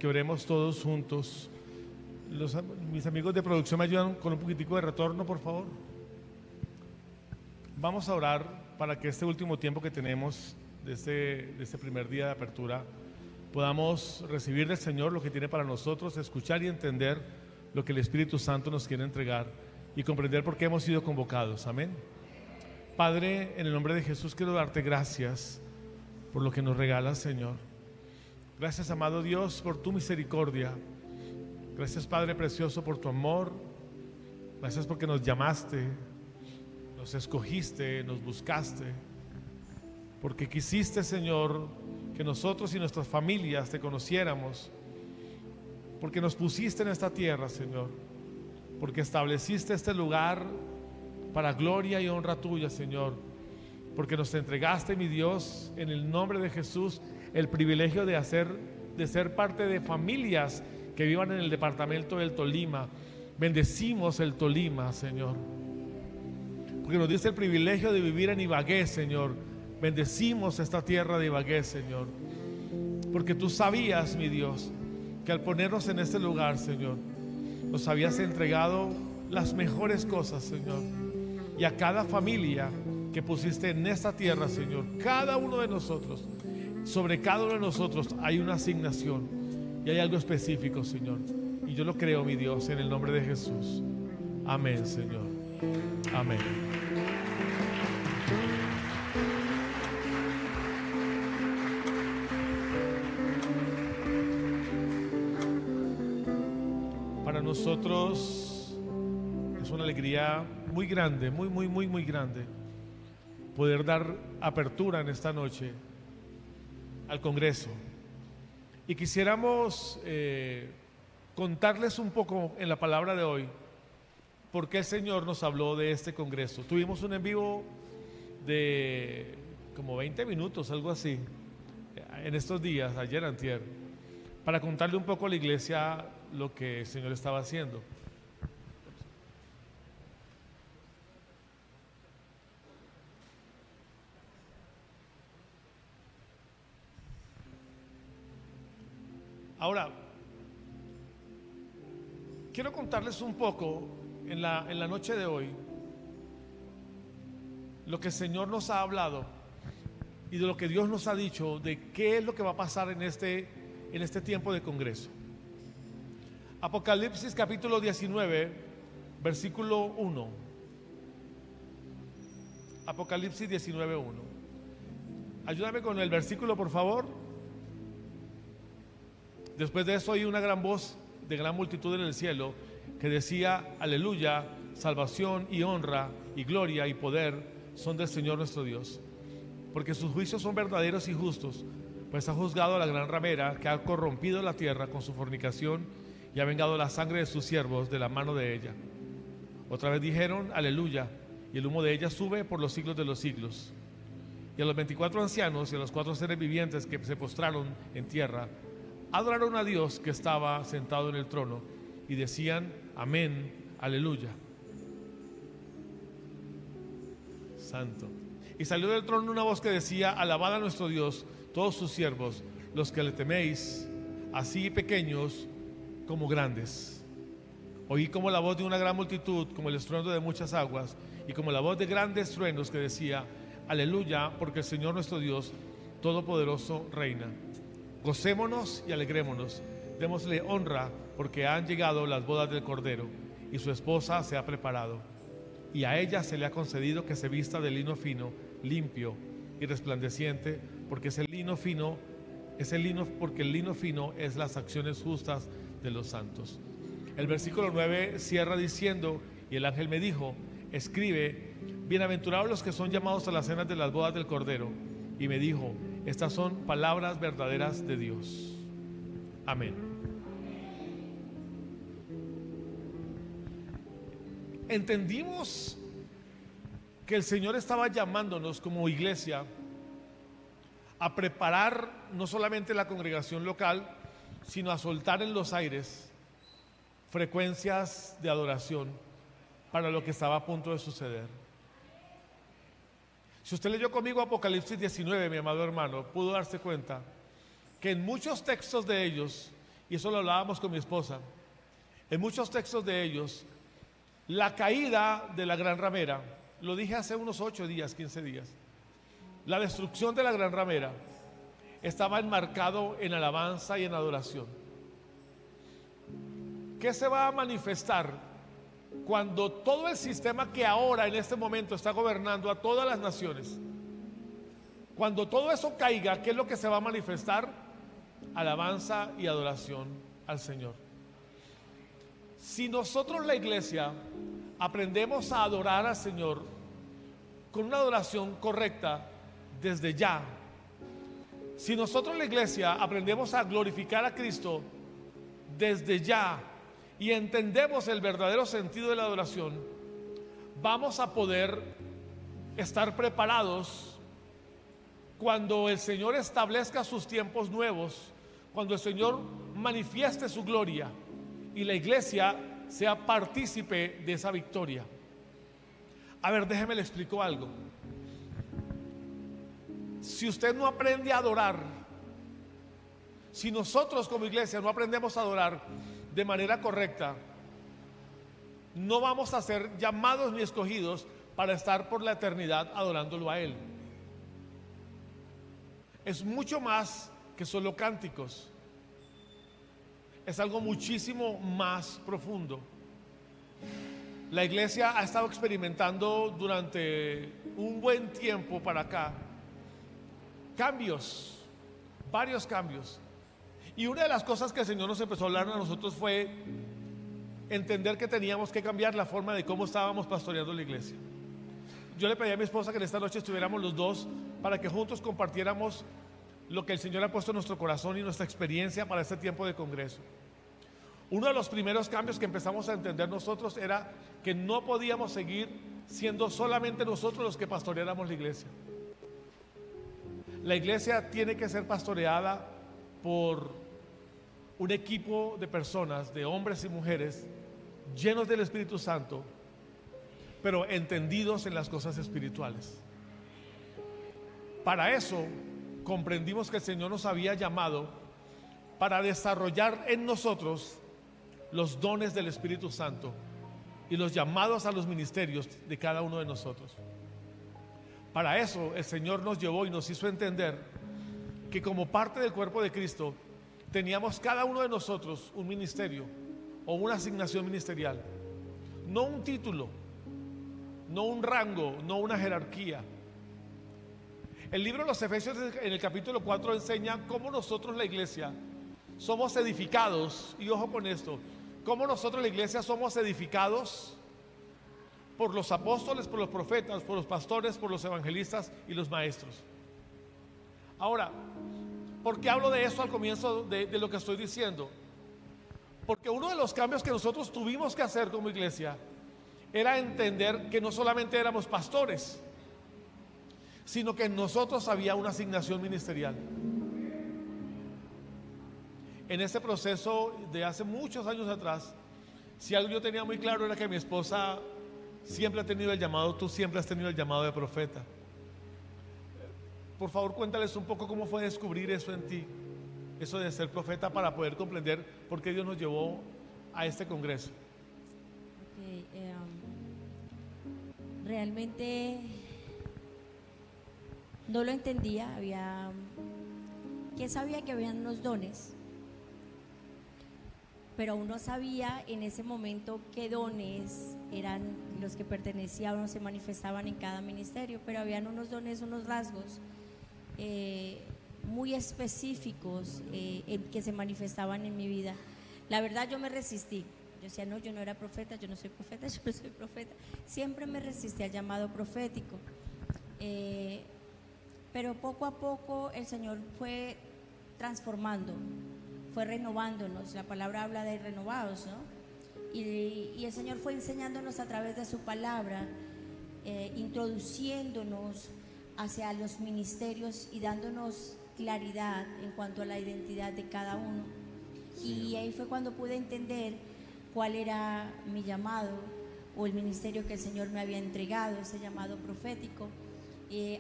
que oremos todos juntos. Mis amigos de producción me ayudan con un poquitico de retorno, por favor. Vamos a orar para que este último tiempo que tenemos de este primer día de apertura podamos recibir del Señor lo que tiene para nosotros, escuchar y entender lo que el Espíritu Santo nos quiere entregar y comprender por qué hemos sido convocados. Amén. Padre, en el nombre de Jesús quiero darte gracias por lo que nos regalas, Señor. Gracias, amado Dios, por tu misericordia. Gracias, Padre precioso, por tu amor. Gracias porque nos llamaste, nos escogiste, nos buscaste, porque quisiste, Señor, que nosotros y nuestras familias te conociéramos, porque nos pusiste en esta tierra, Señor, porque estableciste este lugar para gloria y honra tuya, Señor, porque nos entregaste, mi Dios, en el nombre de Jesús, el privilegio de ser parte de familias que vivan en el departamento del Tolima. Bendecimos el Tolima, Señor, porque nos diste el privilegio de vivir en Ibagué, Señor. Bendecimos esta tierra de Ibagué, Señor, porque tú sabías, mi Dios, que al ponernos en este lugar, Señor, nos habías entregado las mejores cosas, Señor, y a cada familia que pusiste en esta tierra, Señor, cada uno de nosotros, sobre cada uno de nosotros hay una asignación y hay algo específico, Señor, y yo lo creo, mi Dios, en el nombre de Jesús. Amén, Señor. Amén. Para nosotros es una alegría muy grande, muy grande poder dar apertura en esta noche al Congreso. Y quisiéramos contarles un poco en la palabra de hoy por qué el Señor nos habló de este Congreso. Tuvimos un en vivo de como 20 minutos, algo así, en estos días, ayer, antier, para contarle un poco a la iglesia lo que el Señor estaba haciendo. Ahora, quiero contarles un poco en la noche de hoy lo que el Señor nos ha hablado y de lo que Dios nos ha dicho de qué es lo que va a pasar en este tiempo de Congreso. Apocalipsis capítulo 19, versículo 1. Apocalipsis 19, 1. Ayúdame con el versículo, por favor. Después de eso oí una gran voz de gran multitud en el cielo que decía: aleluya, salvación y honra y gloria y poder son del Señor nuestro Dios, porque sus juicios son verdaderos y justos, pues ha juzgado a la gran ramera que ha corrompido la tierra con su fornicación y ha vengado la sangre de sus siervos de la mano de ella. Otra vez dijeron: aleluya, y el humo de ella sube por los siglos de los siglos. Y a los 24 ancianos y a los 4 seres vivientes que se postraron en tierra, adoraron a Dios que estaba sentado en el trono y decían: amén, aleluya. Santo. Y salió del trono una voz que decía: alabad a nuestro Dios, todos sus siervos, los que le teméis, así pequeños como grandes. Oí como la voz de una gran multitud, como el estruendo de muchas aguas, y como la voz de grandes truenos que decía: aleluya, porque el Señor nuestro Dios Todopoderoso reina. Gocémonos y alegrémonos, démosle honra, porque han llegado las bodas del Cordero, y su esposa se ha preparado. Y a ella se le ha concedido que se vista de lino fino, limpio y resplandeciente, porque el lino fino es las acciones justas de los santos. El versículo 9 cierra diciendo: y el ángel me dijo: escribe, bienaventurados los que son llamados a las cenas de las bodas del Cordero. Y me dijo: estas son palabras verdaderas de Dios. Amén. Entendimos que el Señor estaba llamándonos como iglesia a preparar no solamente la congregación local, sino a soltar en los aires frecuencias de adoración para lo que estaba a punto de suceder. Si usted leyó conmigo Apocalipsis 19, mi amado hermano, pudo darse cuenta que en muchos textos de ellos y eso lo hablábamos con mi esposa, en muchos textos de ellos, la caída de la gran ramera, lo dije hace unos 8 días, 15 días, la destrucción de la gran ramera estaba enmarcado en alabanza y en adoración. ¿Qué se va a manifestar cuando todo el sistema que ahora en este momento está gobernando a todas las naciones, cuando todo eso caiga? ¿Qué es lo que se va a manifestar? Alabanza y adoración al Señor. Si nosotros, la iglesia, aprendemos a adorar al Señor con una adoración correcta desde ya, si nosotros, la iglesia, aprendemos a glorificar a Cristo desde ya y entendemos el verdadero sentido de la adoración, vamos a poder estar preparados cuando el Señor establezca sus tiempos nuevos, cuando el Señor manifieste su gloria y la iglesia sea partícipe de esa victoria. A ver, déjeme le explico algo. Si usted no aprende a adorar, si nosotros como iglesia no aprendemos a adorar de manera correcta, no vamos a ser llamados ni escogidos para estar por la eternidad adorándolo a Él. Es mucho más que solo cánticos. Es algo muchísimo más profundo. La iglesia ha estado experimentando durante un buen tiempo para acá cambios, varios cambios. Y una de las cosas que el Señor nos empezó a hablar a nosotros fue entender que teníamos que cambiar la forma de cómo estábamos pastoreando la iglesia. Yo le pedí a mi esposa que en esta noche estuviéramos los dos para que juntos compartiéramos lo que el Señor ha puesto en nuestro corazón y nuestra experiencia para este tiempo de congreso. Uno de los primeros cambios que empezamos a entender nosotros era que no podíamos seguir siendo solamente nosotros los que pastoreáramos la iglesia. La iglesia tiene que ser pastoreada por un equipo de personas, de hombres y mujeres llenos del Espíritu Santo, pero entendidos en las cosas espirituales. Para eso comprendimos que el Señor nos había llamado para desarrollar en nosotros los dones del Espíritu Santo y los llamados a los ministerios de cada uno de nosotros. Para eso el Señor nos llevó y nos hizo entender que como parte del cuerpo de Cristo teníamos cada uno de nosotros un ministerio o una asignación ministerial, no un título, no un rango, no una jerarquía. El libro de los Efesios en el capítulo 4 enseña cómo nosotros, la iglesia, somos edificados, y ojo con esto, cómo nosotros, la iglesia, somos edificados por los apóstoles, por los profetas, por los pastores, por los evangelistas y los maestros. Ahora, ¿por qué hablo de eso al comienzo de lo que estoy diciendo? Porque uno de los cambios que nosotros tuvimos que hacer como iglesia era entender que no solamente éramos pastores, sino que en nosotros había una asignación ministerial. En ese proceso de hace muchos años atrás, si algo yo tenía muy claro era que mi esposa siempre ha tenido el llamado, tú siempre has tenido el llamado de profeta. Por favor, cuéntales un poco cómo fue descubrir eso en ti, eso de ser profeta, para poder comprender por qué Dios nos llevó a este congreso. Realmente no lo entendía, sabía que habían unos dones, pero uno sabía en ese momento qué dones eran los que pertenecían o se manifestaban en cada ministerio, pero habían unos dones, unos rasgos muy específicos que se manifestaban en mi vida. La verdad, yo me resistí. Yo decía, no, yo no era profeta, yo no soy profeta, yo no soy profeta. Siempre me resistí al llamado profético. Pero poco a poco el Señor fue transformando, fue renovándonos. La palabra habla de renovados, ¿no? Y el Señor fue enseñándonos a través de su palabra, introduciéndonos hacia los ministerios y dándonos claridad en cuanto a la identidad de cada uno. Y ahí fue cuando pude entender cuál era mi llamado o el ministerio que el Señor me había entregado, ese llamado profético.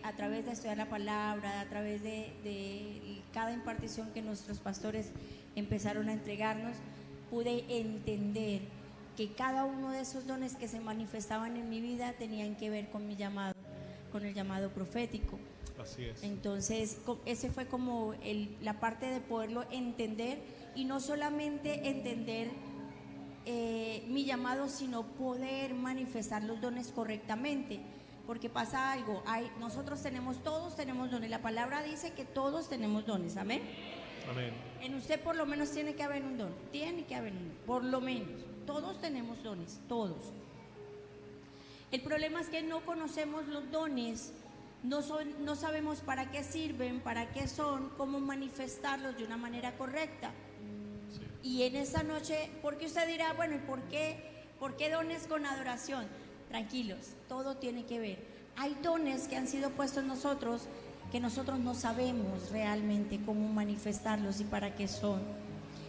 A través de estudiar la palabra, a través de cada impartición que nuestros pastores empezaron a entregarnos, pude entender que cada uno de esos dones que se manifestaban en mi vida tenían que ver con mi llamado, con el llamado profético. Así es. Entonces, ese fue como la parte de poderlo entender, y no solamente entender mi llamado, sino poder manifestar los dones correctamente. Porque pasa algo, nosotros todos tenemos dones. La palabra dice que todos tenemos dones, amén. Amén. En usted por lo menos tiene que haber un don, por lo menos. Todos tenemos dones, todos. El problema es que no conocemos los dones, no sabemos para qué sirven, para qué son, cómo manifestarlos de una manera correcta. Sí. Y en esta noche, porque usted dirá, bueno, ¿y por qué dones con adoración? Tranquilos, todo tiene que ver. Hay dones que han sido puestos en nosotros que nosotros no sabemos realmente cómo manifestarlos y para qué son.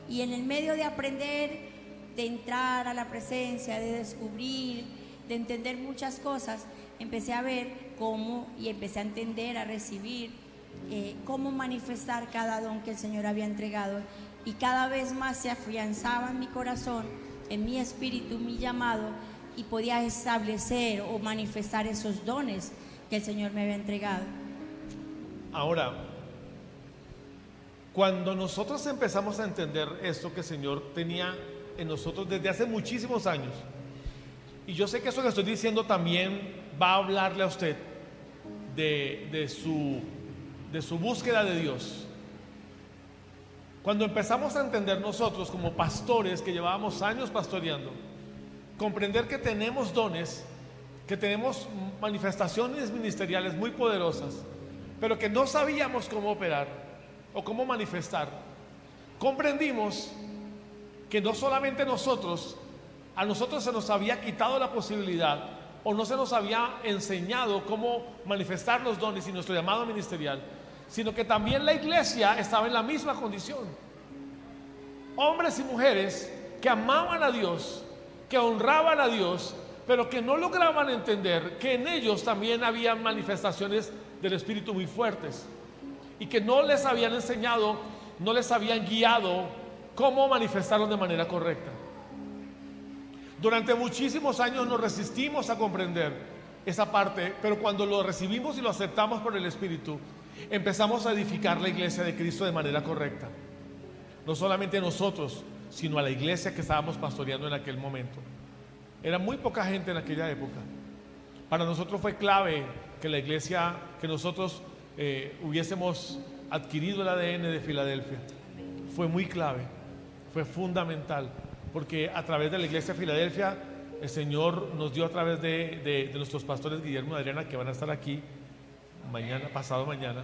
Y en el medio de aprender, de entrar a la presencia, de descubrir, de entender muchas cosas, empecé a ver cómo, y empecé a entender, a recibir cómo manifestar cada don que el Señor había entregado, y cada vez más se afianzaba en mi corazón, en mi espíritu, mi llamado, y podía establecer o manifestar esos dones que el Señor me había entregado. Ahora, cuando nosotros empezamos a entender esto que el Señor tenía en nosotros desde hace muchísimos años, y yo sé que eso que estoy diciendo también va a hablarle a usted de su búsqueda de Dios. Cuando empezamos a entender nosotros como pastores que llevábamos años pastoreando, comprender que tenemos dones, que tenemos manifestaciones ministeriales muy poderosas, pero que no sabíamos cómo operar o cómo manifestar, comprendimos que no solamente a nosotros se nos había quitado la posibilidad, o no se nos había enseñado cómo manifestar los dones y nuestro llamado ministerial, sino que también la iglesia estaba en la misma condición. Hombres y mujeres que amaban a Dios, que honraban a Dios, pero que no lograban entender que en ellos también había manifestaciones del Espíritu muy fuertes, y que no les habían enseñado, no les habían guiado cómo manifestarlos de manera correcta. Durante muchísimos años nos resistimos a comprender esa parte, pero cuando lo recibimos y lo aceptamos por el Espíritu, empezamos a edificar la iglesia de Cristo de manera correcta. No solamente a nosotros, sino a la iglesia que estábamos pastoreando en aquel momento. Era muy poca gente en aquella época. Para nosotros fue clave que la iglesia, que nosotros hubiésemos adquirido el ADN de Filadelfia. Fue muy clave, fue fundamental, porque a través de la iglesia de Filadelfia, el Señor nos dio, a través de nuestros pastores Guillermo y Adriana, que van a estar aquí pasado mañana,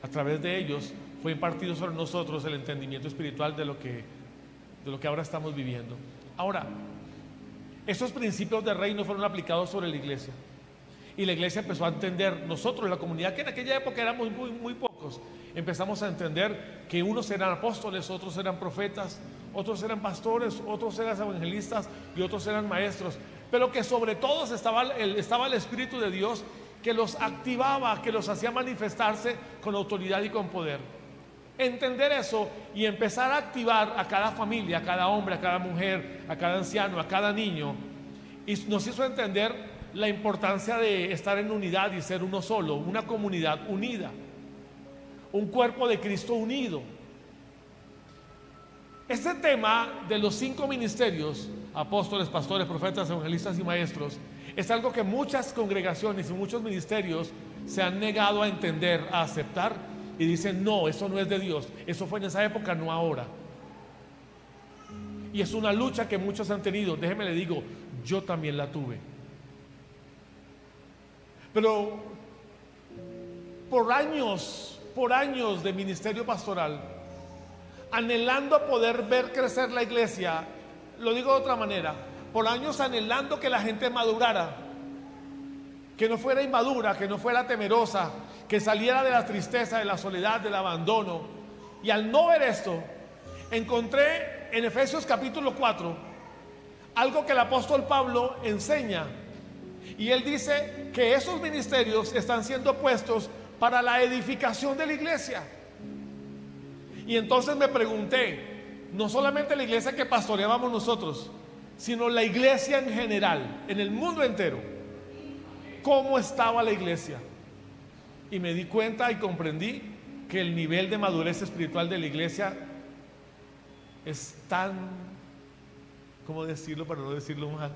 a través de ellos fue impartido sobre nosotros el entendimiento espiritual de lo que ahora estamos viviendo. Ahora, esos principios del reino fueron aplicados sobre la iglesia, y la iglesia empezó a entender, nosotros, la comunidad, que en aquella época éramos muy pocos, empezamos a entender que unos eran apóstoles, otros eran profetas, otros eran pastores, otros eran evangelistas y otros eran maestros, pero que sobre todos estaba el Espíritu de Dios, que los activaba, que los hacía manifestarse con autoridad y con poder. Entender eso y empezar a activar a cada familia, a cada hombre, a cada mujer, a cada anciano, a cada niño, y nos hizo entender la importancia de estar en unidad y ser uno solo, una comunidad unida, un cuerpo de Cristo unido. Este tema de los 5 ministerios, apóstoles, pastores, profetas, evangelistas y maestros, es algo que muchas congregaciones y muchos ministerios se han negado a entender, a aceptar, y dicen: no, eso no es de Dios, eso fue en esa época, no ahora. Y es una lucha que muchos han tenido. Déjeme le digo, yo también la tuve. Pero por años de ministerio pastoral, anhelando poder ver crecer la iglesia, lo digo de otra manera, por años anhelando que la gente madurara, que no fuera inmadura, que no fuera temerosa, que saliera de la tristeza, de la soledad, del abandono. Y al no ver esto, encontré en Efesios capítulo 4 algo que el apóstol Pablo enseña, y él dice que esos ministerios están siendo puestos para la edificación de la iglesia. Y entonces me pregunté, no solamente la iglesia que pastoreábamos nosotros, sino la iglesia en general, en el mundo entero, ¿cómo estaba la iglesia? Y me di cuenta y comprendí que el nivel de madurez espiritual de la iglesia es tan, ¿cómo decirlo para no decirlo mal?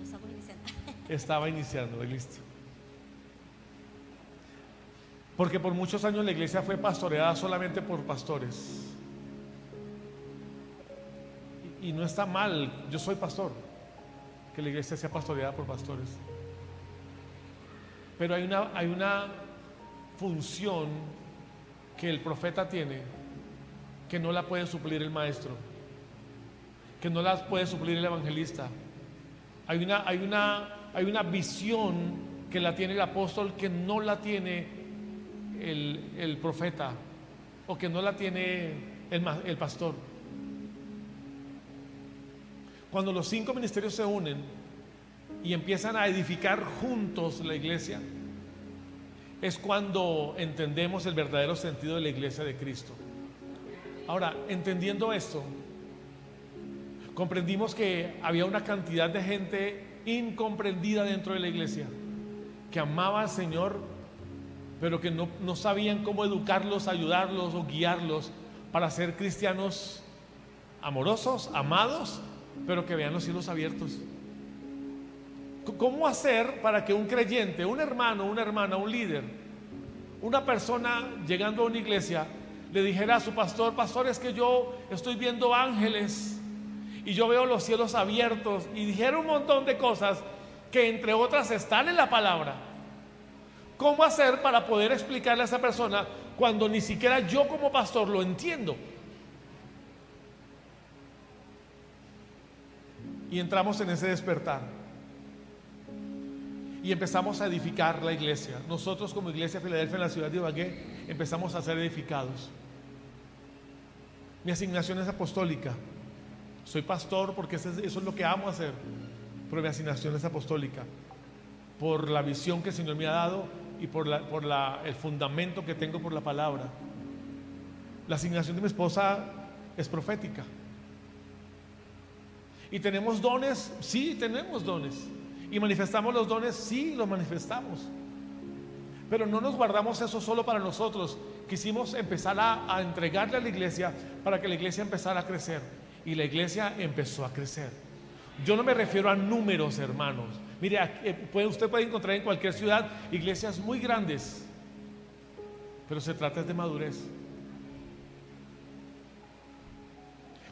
Estamos iniciando. Estaba iniciando, listo. Porque por muchos años la iglesia fue pastoreada solamente por pastores. Y no está mal, yo soy pastor, que la iglesia sea pastoreada por pastores. Pero hay una función que el profeta tiene que no la puede suplir el maestro, que no la puede suplir el evangelista. Hay una visión que la tiene el apóstol que no la tiene el profeta, o que no la tiene el pastor. Cuando los 5 ministerios se unen y empiezan a edificar juntos la iglesia, es cuando entendemos el verdadero sentido de la iglesia de Cristo. Ahora, entendiendo esto, comprendimos que había una cantidad de gente incomprendida dentro de la iglesia, que amaba al Señor, pero que no sabían cómo educarlos, ayudarlos o guiarlos para ser cristianos amorosos, amados, pero que vean los cielos abiertos. ¿Cómo hacer para que un creyente, un hermano, una hermana, un líder, una persona llegando a una iglesia le dijera a su pastor: pastor, es que yo estoy viendo ángeles y yo veo los cielos abiertos, y dijera un montón de cosas que entre otras están en la palabra? ¿Cómo hacer para poder explicarle a esa persona cuando ni siquiera yo como pastor lo entiendo? Y entramos en ese despertar y empezamos a edificar la iglesia. Nosotros como Iglesia Filadelfia en la ciudad de Ibagué empezamos a ser edificados. Mi asignación es apostólica. Soy pastor porque eso es lo que amo hacer, pero mi asignación es apostólica, por la visión que el Señor me ha dado y por el fundamento que tengo por la palabra. La asignación de mi esposa es profética. ¿Y tenemos dones? Sí, tenemos dones. ¿Y manifestamos los dones? Sí, los manifestamos. Pero no nos guardamos eso solo para nosotros. Quisimos empezar a entregarle a la iglesia para que la iglesia empezara a crecer. Y la iglesia empezó a crecer. Yo no me refiero a números, hermanos. Mire, usted puede encontrar en cualquier ciudad iglesias muy grandes, pero se trata de madurez.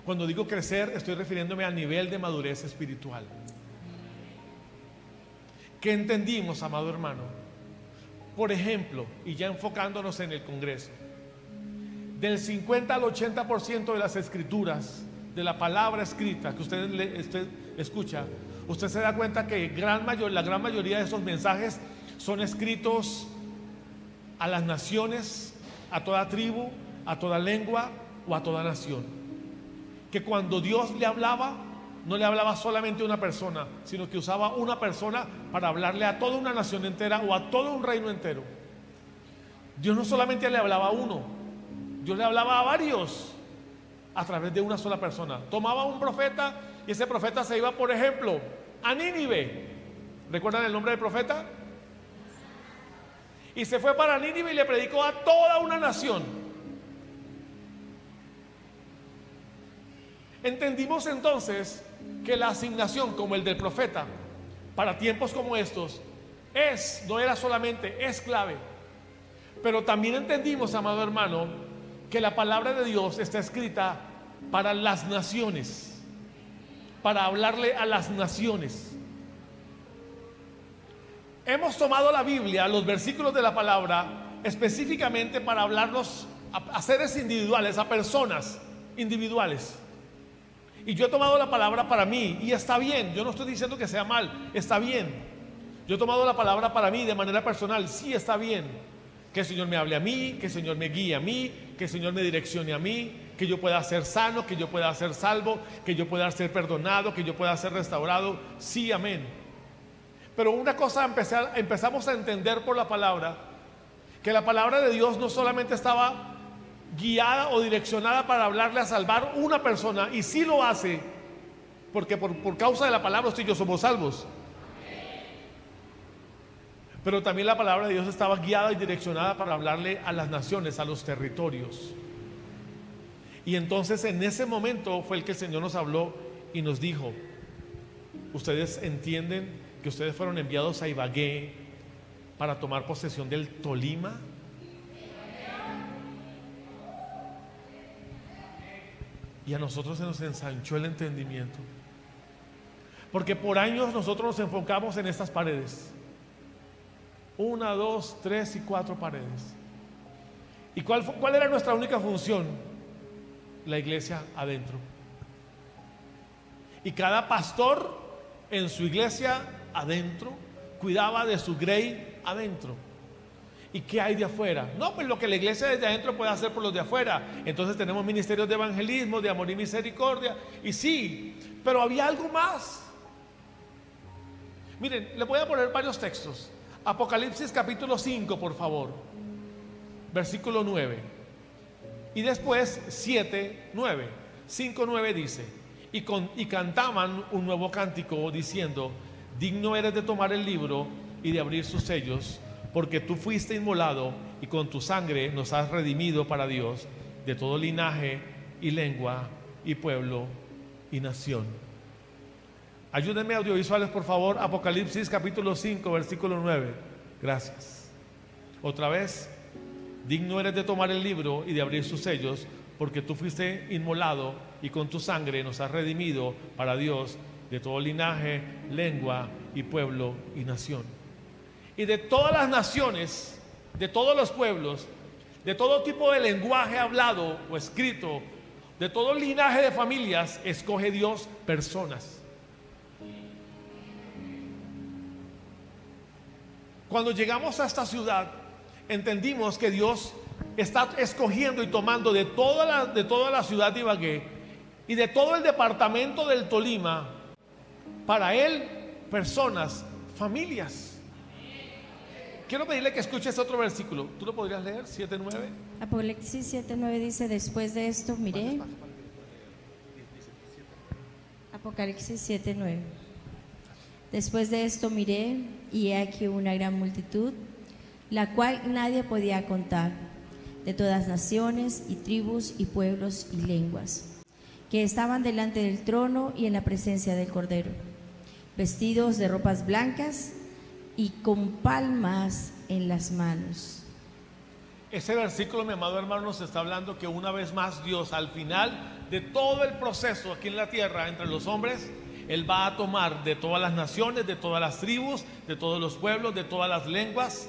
Cuando digo crecer, estoy refiriéndome al nivel de madurez espiritual. ¿Qué entendimos, amado hermano? Por ejemplo, y ya enfocándonos en el Congreso, del 50 al 80% de las escrituras, de la palabra escrita que usted escucha, usted se da cuenta que la gran mayoría de esos mensajes son escritos a las naciones, a toda tribu, a toda lengua o a toda nación. Que cuando Dios le hablaba, no le hablaba solamente a una persona, sino que usaba una persona para hablarle a toda una nación entera o a todo un reino entero. Dios no solamente le hablaba a uno, Dios le hablaba a varios a través de una sola persona. Tomaba un profeta y ese profeta se iba, por ejemplo, a Nínive. ¿Recuerdan el nombre del profeta? Y se fue para Nínive y le predicó a toda una nación. Entendimos entonces que la asignación como el del profeta para tiempos como estos no era solamente, es clave. Pero también entendimos, amado hermano, que la palabra de Dios está escrita para las naciones, para hablarle a las naciones. Hemos tomado la Biblia, los versículos de la palabra, específicamente para hablarnos a seres individuales, a personas individuales. Y yo he tomado la palabra para mí, y está bien, yo no estoy diciendo que sea mal, está bien. Yo he tomado la palabra para mí de manera personal, sí, está bien. Que el Señor me hable a mí, que el Señor me guíe a mí, que el Señor me direccione a mí, que yo pueda ser sano, que yo pueda ser salvo, que yo pueda ser perdonado, que yo pueda ser restaurado. Sí, amén. Pero una cosa empezamos a entender por la palabra, que la palabra de Dios no solamente estaba guiada o direccionada para hablarle a salvar una persona, y sí lo hace, porque por causa de la palabra usted y yo somos salvos. Pero también la palabra de Dios estaba guiada y direccionada para hablarle a las naciones, a los territorios. Y entonces en ese momento fue el que el Señor nos habló y nos dijo: ustedes entienden que ustedes fueron enviados a Ibagué para tomar posesión del Tolima. Y a nosotros se nos ensanchó el entendimiento, porque por años nosotros nos enfocamos en estas paredes, 1, 2, 3 y 4 paredes. ¿Y cuál era nuestra única función? La iglesia adentro. Y cada pastor en su iglesia adentro cuidaba de su grey adentro. ¿Y qué hay de afuera? No, pues lo que la iglesia desde adentro puede hacer por los de afuera. Entonces tenemos ministerios de evangelismo, de amor y misericordia. Y sí, pero había algo más. Miren, les voy a poner varios textos. Apocalipsis capítulo 5, por favor, versículo 9. Y después 7, 9. 5, 9 dice: y cantaban un nuevo cántico diciendo: digno eres de tomar el libro y de abrir sus sellos, porque tú fuiste inmolado y con tu sangre nos has redimido para Dios de todo linaje y lengua y pueblo y nación. Ayúdenme audiovisuales, por favor. Apocalipsis capítulo 5, versículo 9. Gracias. Otra vez: digno eres de tomar el libro y de abrir sus sellos, porque tú fuiste inmolado y con tu sangre nos has redimido para Dios de todo linaje, lengua y pueblo y nación. Y de todas las naciones, de todos los pueblos, de todo tipo de lenguaje hablado o escrito, de todo linaje de familias, escoge Dios personas. Cuando llegamos a esta ciudad, entendimos que Dios está escogiendo y tomando de toda la ciudad de Ibagué y de todo el departamento del Tolima, para Él, personas, familias. Quiero pedirle que escuches otro versículo. ¿Tú lo podrías leer? 7:9. Apocalipsis 7:9 dice: después de esto miré. Apocalipsis 7:9. Después de esto miré, y he aquí una gran multitud, la cual nadie podía contar, de todas naciones y tribus y pueblos y lenguas, que estaban delante del trono y en la presencia del Cordero, vestidos de ropas blancas y con palmas en las manos. Ese versículo, mi amado hermano, nos está hablando que una vez más Dios, al final de todo el proceso aquí en la tierra entre los hombres, Él va a tomar de todas las naciones, de todas las tribus, de todos los pueblos, de todas las lenguas,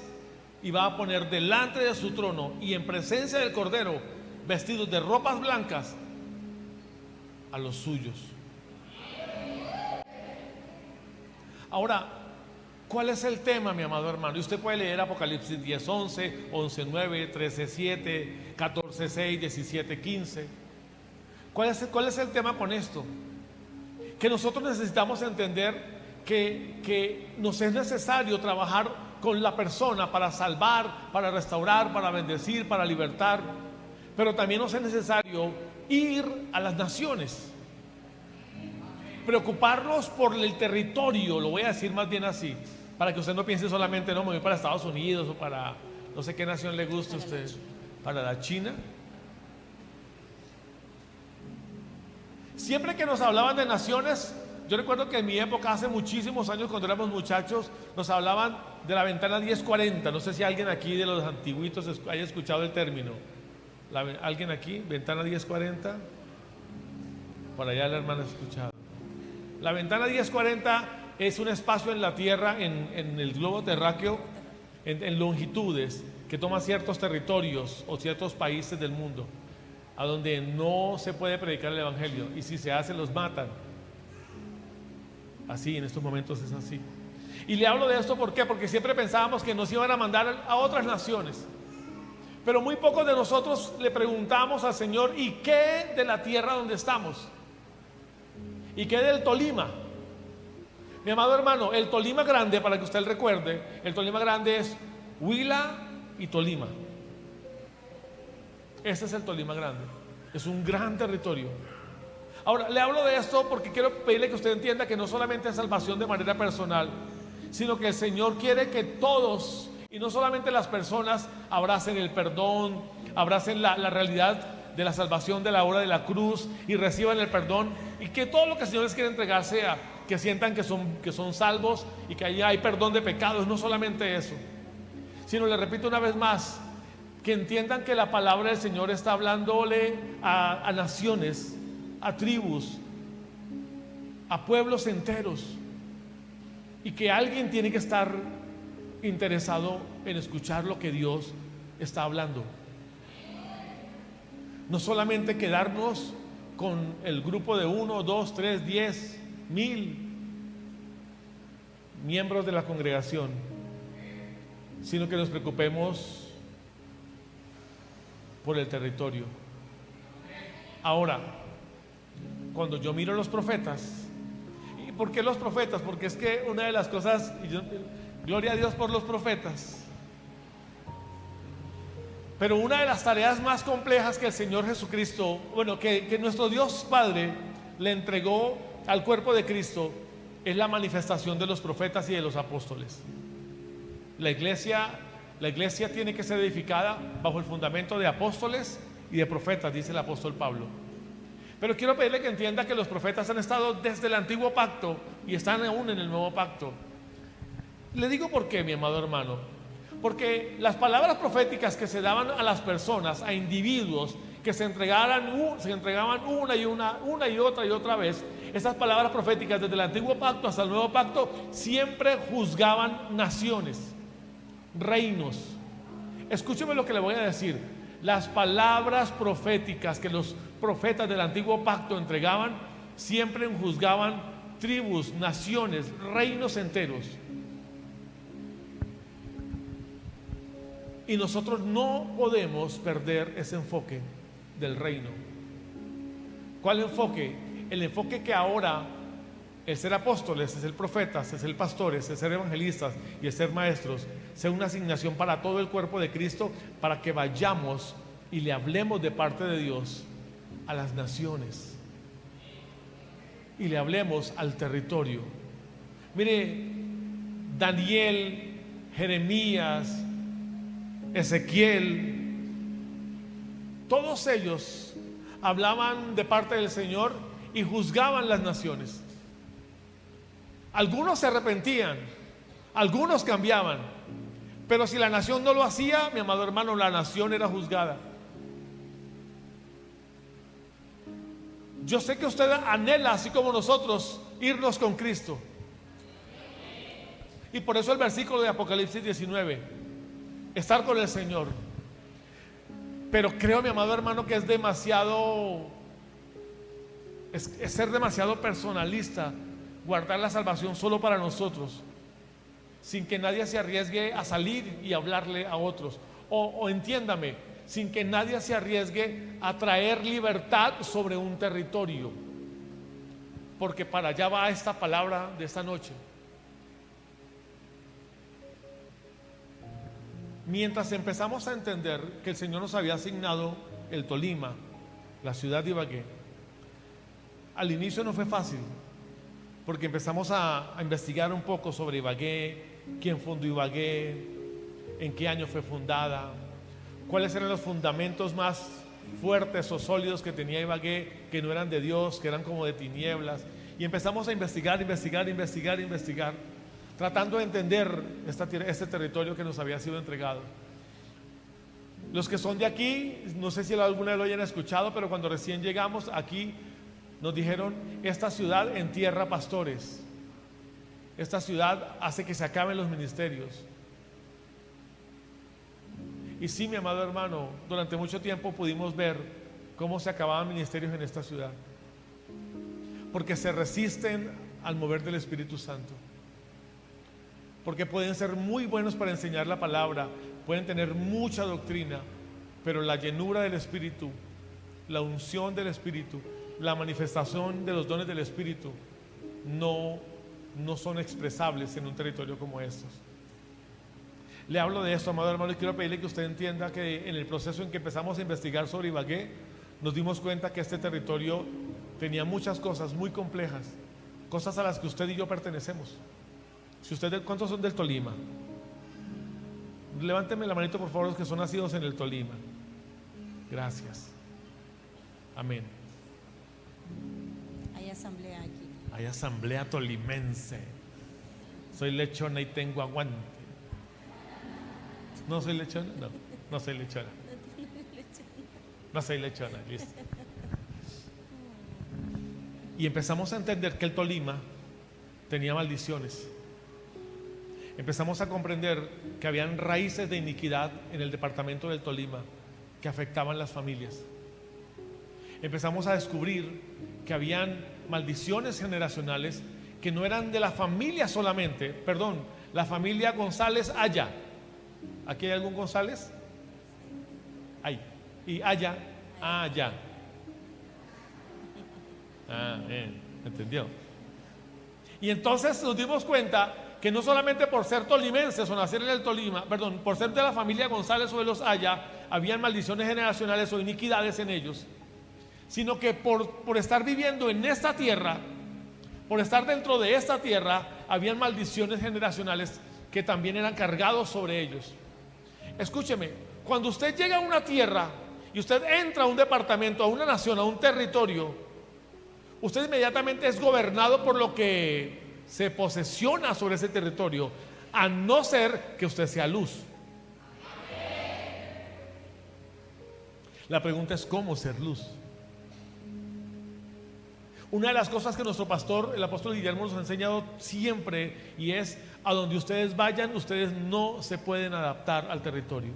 y va a poner delante de su trono y en presencia del Cordero, vestidos de ropas blancas, a los suyos. Ahora, ¿cuál es el tema, mi amado hermano? Y usted puede leer Apocalipsis 10:11, 11:9, 13:7, 14:6, 17:15. ¿Cuál es el tema con esto? Que nosotros necesitamos entender que nos es necesario trabajar con la persona para salvar, para restaurar, para bendecir, para libertar, pero también nos es necesario ir a las naciones, preocuparnos por el territorio. Lo voy a decir más bien así, para que usted no piense solamente: no, me voy para Estados Unidos o para no sé qué nación le gusta a usted. Para la China. Siempre que nos hablaban de naciones, yo recuerdo que en mi época, hace muchísimos años, cuando éramos muchachos, nos hablaban de la ventana 1040. No sé si alguien aquí de los antiguitos haya escuchado el término. ¿Alguien aquí? ¿Ventana 1040? Por allá la hermana ha escuchado. La ventana 1040 es un espacio en la tierra, en el globo terráqueo, en longitudes, que toma ciertos territorios o ciertos países del mundo, a donde no se puede predicar el evangelio, y si se hace los matan. Así, en estos momentos es así. Y le hablo de esto, ¿por qué? Porque siempre pensábamos que nos iban a mandar a otras naciones, pero muy pocos de nosotros le preguntamos al Señor: ¿y qué de la tierra donde estamos? ¿Y qué del Tolima? Mi amado hermano, el Tolima grande, para que usted recuerde, el Tolima grande es Huila, y Tolima. Este es el Tolima grande. Es un gran territorio. Ahora, le hablo de esto porque quiero pedirle que usted entienda que no solamente es salvación de manera personal, sino que el Señor quiere que todos, y no solamente las personas, abracen el perdón, abracen la realidad de la salvación, de la obra de la cruz, y reciban el perdón, y que todo lo que el Señor les quiere entregar sea que sientan que son salvos y que allá hay perdón de pecados. No solamente eso, sino, le repito una vez más, que entiendan que la palabra del Señor está hablándole a naciones, a tribus, a pueblos enteros, y que alguien tiene que estar interesado en escuchar lo que Dios está hablando. No solamente quedarnos con el grupo de 1, 2, 3, 10, 1000 miembros de la congregación, sino que nos preocupemos por el territorio. Ahora, cuando yo miro a los profetas, ¿y por qué los profetas? Porque es que una de las cosas, gloria a Dios por los profetas, pero una de las tareas más complejas que el Señor Jesucristo, que nuestro Dios Padre le entregó al cuerpo de Cristo, es la manifestación de los profetas y de los apóstoles. La iglesia tiene que ser edificada bajo el fundamento de apóstoles y de profetas, dice el apóstol Pablo. Pero quiero pedirle que entienda que los profetas han estado desde el antiguo pacto y están aún en el nuevo pacto. Le digo por qué, mi amado hermano. Porque las palabras proféticas que se daban a las personas, a individuos que se entregaban una y otra vez, esas palabras proféticas desde el antiguo pacto hasta el nuevo pacto siempre juzgaban naciones, reinos. Escúcheme lo que le voy a decir. Las palabras proféticas que los profetas del antiguo pacto entregaban siempre juzgaban tribus, naciones, reinos enteros. Y nosotros no podemos perder ese enfoque del reino. ¿Cuál enfoque? El enfoque que ahora el ser apóstoles, el ser profetas, el ser pastores, el ser evangelistas y el ser maestros sea una asignación para todo el cuerpo de Cristo, para que vayamos y le hablemos de parte de Dios a las naciones y le hablemos al territorio. Mire, Daniel, Jeremías, Ezequiel, todos ellos hablaban de parte del Señor y juzgaban las naciones. Algunos se arrepentían, algunos cambiaban, pero si la nación no lo hacía, mi amado hermano, la nación era juzgada. Yo sé que usted anhela, así como nosotros, irnos con Cristo. Y por eso el versículo de Apocalipsis 19, estar con el Señor. Pero creo, mi amado hermano, que es ser demasiado personalista, guardar la salvación solo para nosotros, sin que nadie se arriesgue a salir y hablarle a otros. O entiéndame, sin que nadie se arriesgue a traer libertad sobre un territorio, porque para allá va esta palabra de esta noche. Mientras empezamos a entender que el Señor nos había asignado el Tolima, la ciudad de Ibagué, al inicio no fue fácil, porque empezamos a investigar un poco sobre Ibagué, quién fundó Ibagué, en qué año fue fundada, cuáles eran los fundamentos más fuertes o sólidos que tenía Ibagué, que no eran de Dios, que eran como de tinieblas. Y empezamos a investigar, tratando de entender este territorio que nos había sido entregado. Los que son de aquí, no sé si alguna vez lo hayan escuchado, pero cuando recién llegamos aquí nos dijeron: esta ciudad entierra pastores, esta ciudad hace que se acaben los ministerios. Y sí, mi amado hermano, durante mucho tiempo pudimos ver cómo se acababan ministerios en esta ciudad, porque se resisten al mover del Espíritu Santo. Porque pueden ser muy buenos para enseñar la palabra, pueden tener mucha doctrina, pero la llenura del Espíritu, la unción del Espíritu, la manifestación de los dones del Espíritu no son expresables en un territorio como estos. Le hablo de esto, amado hermano, y quiero pedirle que usted entienda que en el proceso en que empezamos a investigar sobre Ibagué, nos dimos cuenta que este territorio tenía muchas cosas muy complejas, cosas a las que usted y yo pertenecemos. Si usted, ¿cuántos son del Tolima? Levánteme la manito, por favor, los que son nacidos en el Tolima. Gracias. Amén. Hay asamblea aquí. Hay asamblea tolimense. Soy lechona y tengo aguante. ¿No soy lechona? No, no soy lechona. No soy lechona, listo. Y empezamos a entender que el Tolima tenía maldiciones. Empezamos a comprender que habían raíces de iniquidad en el departamento del Tolima que afectaban las familias. Empezamos a descubrir que habían maldiciones generacionales que no eran de la familia solamente, perdón, la familia González Aya. ¿Aquí hay algún González? Hay. Y Aya, Aya. ¿Entendió? Y entonces nos dimos cuenta que no solamente por ser tolimenses o nacer en el Tolima, perdón, por ser de la familia González o de los Aya, habían maldiciones generacionales o iniquidades en ellos, sino que por estar viviendo en esta tierra, por estar dentro de esta tierra, habían maldiciones generacionales que también eran cargados sobre ellos. Escúcheme, cuando usted llega a una tierra y usted entra a un departamento, a una nación, a un territorio, usted inmediatamente es gobernado por lo que se posesiona sobre ese territorio, a no ser que usted sea luz. La pregunta es cómo ser luz. Una de las cosas que nuestro pastor, el apóstol Guillermo, nos ha enseñado siempre, y es: a donde ustedes vayan, ustedes no se pueden adaptar al territorio.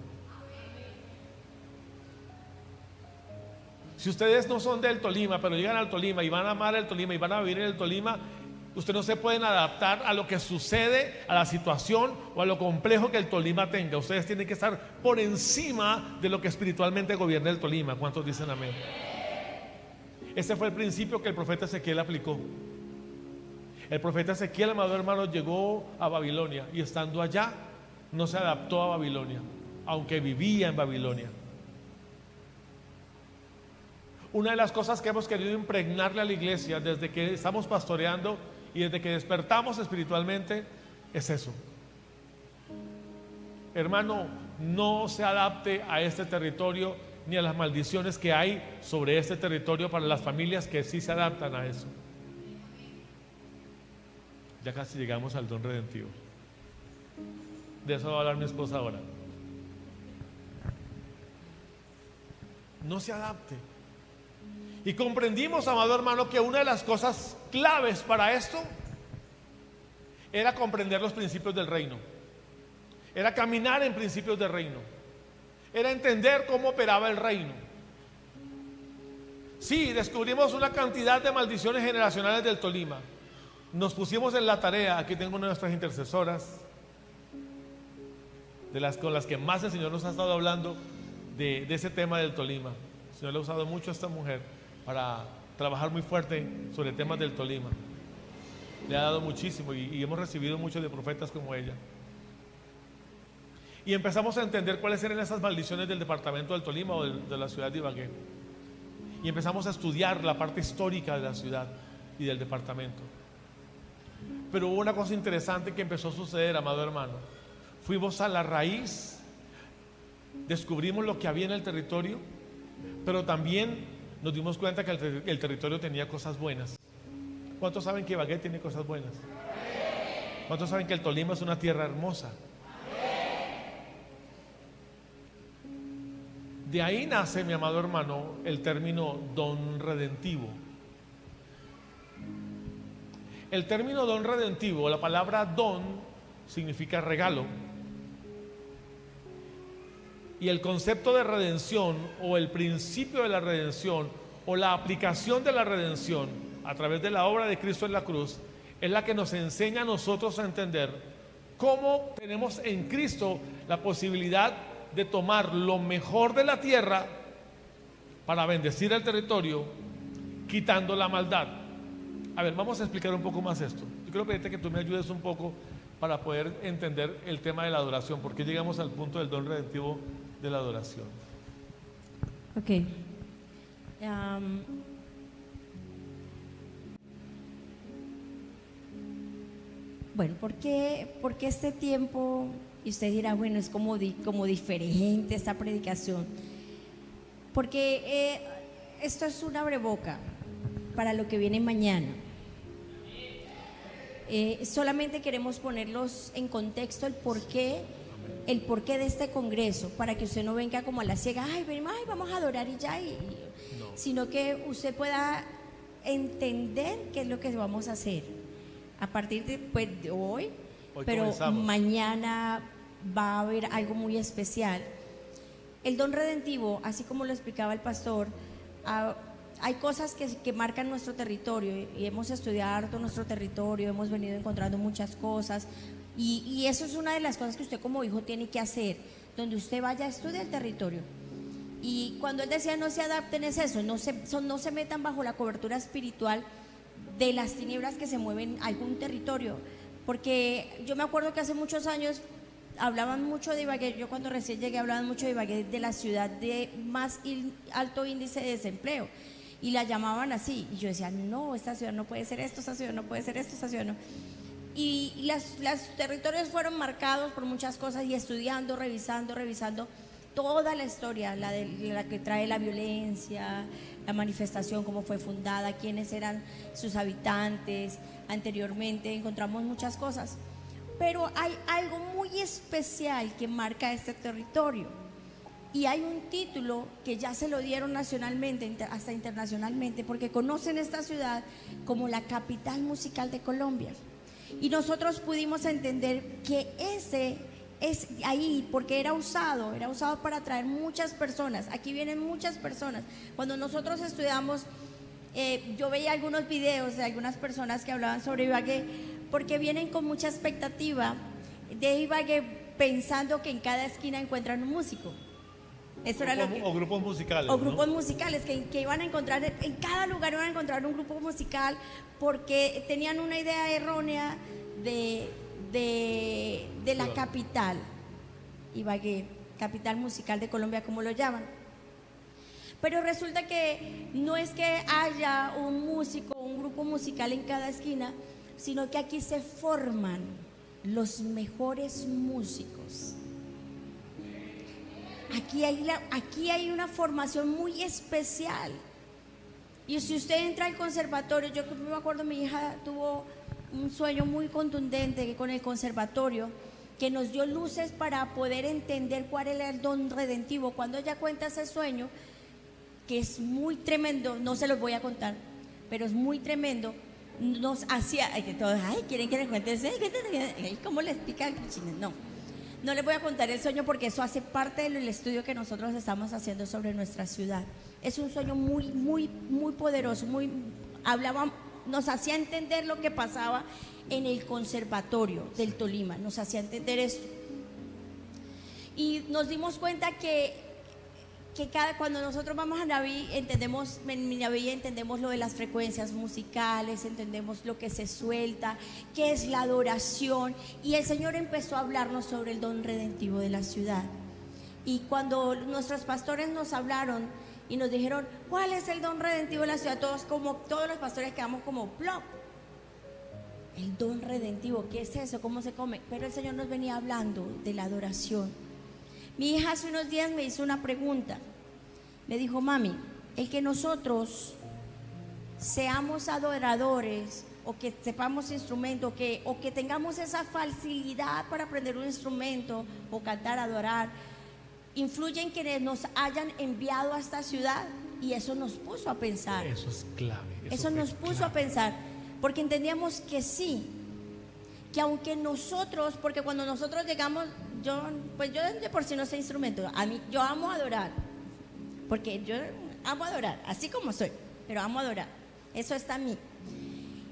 Si ustedes no son del Tolima, pero llegan al Tolima y van a amar el Tolima y van a vivir en el Tolima, ustedes no se pueden adaptar a lo que sucede, a la situación o a lo complejo que el Tolima tenga. Ustedes tienen que estar por encima de lo que espiritualmente gobierna el Tolima. ¿Cuántos dicen amén? Ese fue el principio que el profeta Ezequiel aplicó. El profeta Ezequiel, amado hermano, llegó a Babilonia y estando allá no se adaptó a Babilonia, aunque vivía en Babilonia. Una de las cosas que hemos querido impregnarle a la iglesia desde que estamos pastoreando y desde que despertamos espiritualmente es eso: hermano, no se adapte a este territorio ni a las maldiciones que hay sobre este territorio para las familias que sí se adaptan a eso. Ya casi llegamos al don redentivo. De eso va a hablar mi esposa ahora. No se adapte. Y comprendimos, amado hermano, que una de las cosas claves para esto era comprender los principios del reino, era caminar en principios del reino, era entender cómo operaba el reino. Sí, descubrimos una cantidad de maldiciones generacionales del Tolima. Nos pusimos en la tarea. Aquí tengo una de nuestras intercesoras, con las que más el Señor nos ha estado hablando de ese tema del Tolima. El Señor le ha usado mucho a esta mujer para trabajar muy fuerte sobre temas del Tolima. Le ha dado muchísimo y hemos recibido muchos de profetas como ella. Y empezamos a entender cuáles eran esas maldiciones del departamento del Tolima o de la ciudad de Ibagué. Y empezamos a estudiar la parte histórica de la ciudad y del departamento. Pero hubo una cosa interesante que empezó a suceder, amado hermano. Fuimos a la raíz, descubrimos lo que había en el territorio, pero también nos dimos cuenta que el territorio tenía cosas buenas. ¿Cuántos saben que Ibagué tiene cosas buenas? ¿Cuántos saben que el Tolima es una tierra hermosa? De ahí nace, mi amado hermano, el término don redentivo. El término don redentivo, la palabra don significa regalo. Y el concepto de redención o el principio de la redención o la aplicación de la redención a través de la obra de Cristo en la cruz es la que nos enseña a nosotros a entender cómo tenemos en Cristo la posibilidad de tomar lo mejor de la tierra para bendecir el territorio, quitando la maldad. A ver, vamos a explicar un poco más esto. Yo quiero pedirte que tú me ayudes un poco para poder entender el tema de la adoración. ¿Por qué llegamos al punto del don redentivo de la adoración? Ok. Bueno, ¿por qué este tiempo? Y usted dirá, bueno, es como diferente esta predicación. Porque esto es un abreboca para lo que viene mañana. Solamente queremos ponerlos en contexto el porqué de este congreso, para que usted no venga como a la ciega, ay, vamos a adorar y ya, No. sino que usted pueda entender qué es lo que vamos a hacer a partir de hoy, pero comenzamos. mañana va a haber algo muy especial. El don redentivo, así como lo explicaba el pastor, hay cosas que marcan nuestro territorio y hemos estudiado harto nuestro territorio, hemos venido encontrando muchas cosas y eso es una de las cosas que usted como hijo tiene que hacer, donde usted vaya a estudiar el territorio. Y cuando él decía no se adapten, es eso, no se metan bajo la cobertura espiritual de las tinieblas que se mueven en algún territorio, porque yo me acuerdo que hace muchos años hablaban mucho de Ibagué. Yo cuando recién llegué hablaban mucho de Ibagué, de la ciudad de más alto índice de desempleo, y la llamaban así, y yo decía, no, esta ciudad no puede ser esto, esta ciudad no puede ser esto, esta ciudad no. Y los territorios fueron marcados por muchas cosas, y estudiando, revisando toda la historia, la que trae la violencia, la manifestación, cómo fue fundada, quiénes eran sus habitantes anteriormente, encontramos muchas cosas. Pero hay algo muy especial que marca este territorio, y hay un título que ya se lo dieron nacionalmente, hasta internacionalmente, porque conocen esta ciudad como la capital musical de Colombia. Y nosotros pudimos entender que ese es ahí, porque era usado para atraer muchas personas. Aquí vienen muchas personas. Cuando nosotros estudiamos, yo veía algunos videos de algunas personas que hablaban sobre Ibagué, porque vienen con mucha expectativa de Ibagué, pensando que en cada esquina encuentran un músico. Eso era lo que, o grupos musicales. o grupos musicales que iban a encontrar, en cada lugar iban a encontrar un grupo musical, porque tenían una idea errónea de la capital, Ibagué, capital musical de Colombia, como lo llaman. Pero resulta que no es que haya un músico, un grupo musical en cada esquina, sino que aquí se forman los mejores músicos. Aquí hay una formación muy especial. Y si usted entra al conservatorio, yo me acuerdo, mi hija tuvo un sueño muy contundente con el conservatorio, que nos dio luces para poder entender cuál era el don redentivo. Cuando ella cuenta ese sueño, que es muy tremendo, no se los voy a contar, pero es muy tremendo, nos hacía, todos, quieren que les cuente, ¿cómo les pica el chino? No les voy a contar el sueño, porque eso hace parte del estudio que nosotros estamos haciendo sobre nuestra ciudad. Es un sueño muy, muy, muy poderoso, nos hacía entender lo que pasaba en el conservatorio del Tolima, nos hacía entender esto. Y nos dimos cuenta que cuando nosotros vamos a Naví, en Naví entendemos lo de las frecuencias musicales, entendemos lo que se suelta, qué es la adoración, y el Señor empezó a hablarnos sobre el don redentivo de la ciudad. Y cuando nuestros pastores nos hablaron y nos dijeron, ¿cuál es el don redentivo de la ciudad? Todos los pastores quedamos como plop. El don redentivo, ¿qué es eso? ¿Cómo se come? Pero el Señor nos venía hablando de la adoración. Mi hija hace unos días me hizo una pregunta. Me dijo, mami, el que nosotros seamos adoradores, o que sepamos instrumento, o que tengamos esa facilidad para aprender un instrumento o cantar, adorar, influye en quienes nos hayan enviado a esta ciudad. Y eso nos puso a pensar. Eso es clave. Eso nos puso a pensar, porque entendíamos que sí, que aunque nosotros, porque cuando nosotros llegamos, yo de por sí no sé instrumento, yo amo adorar, porque yo amo adorar, así como soy, pero amo adorar, eso está en mí.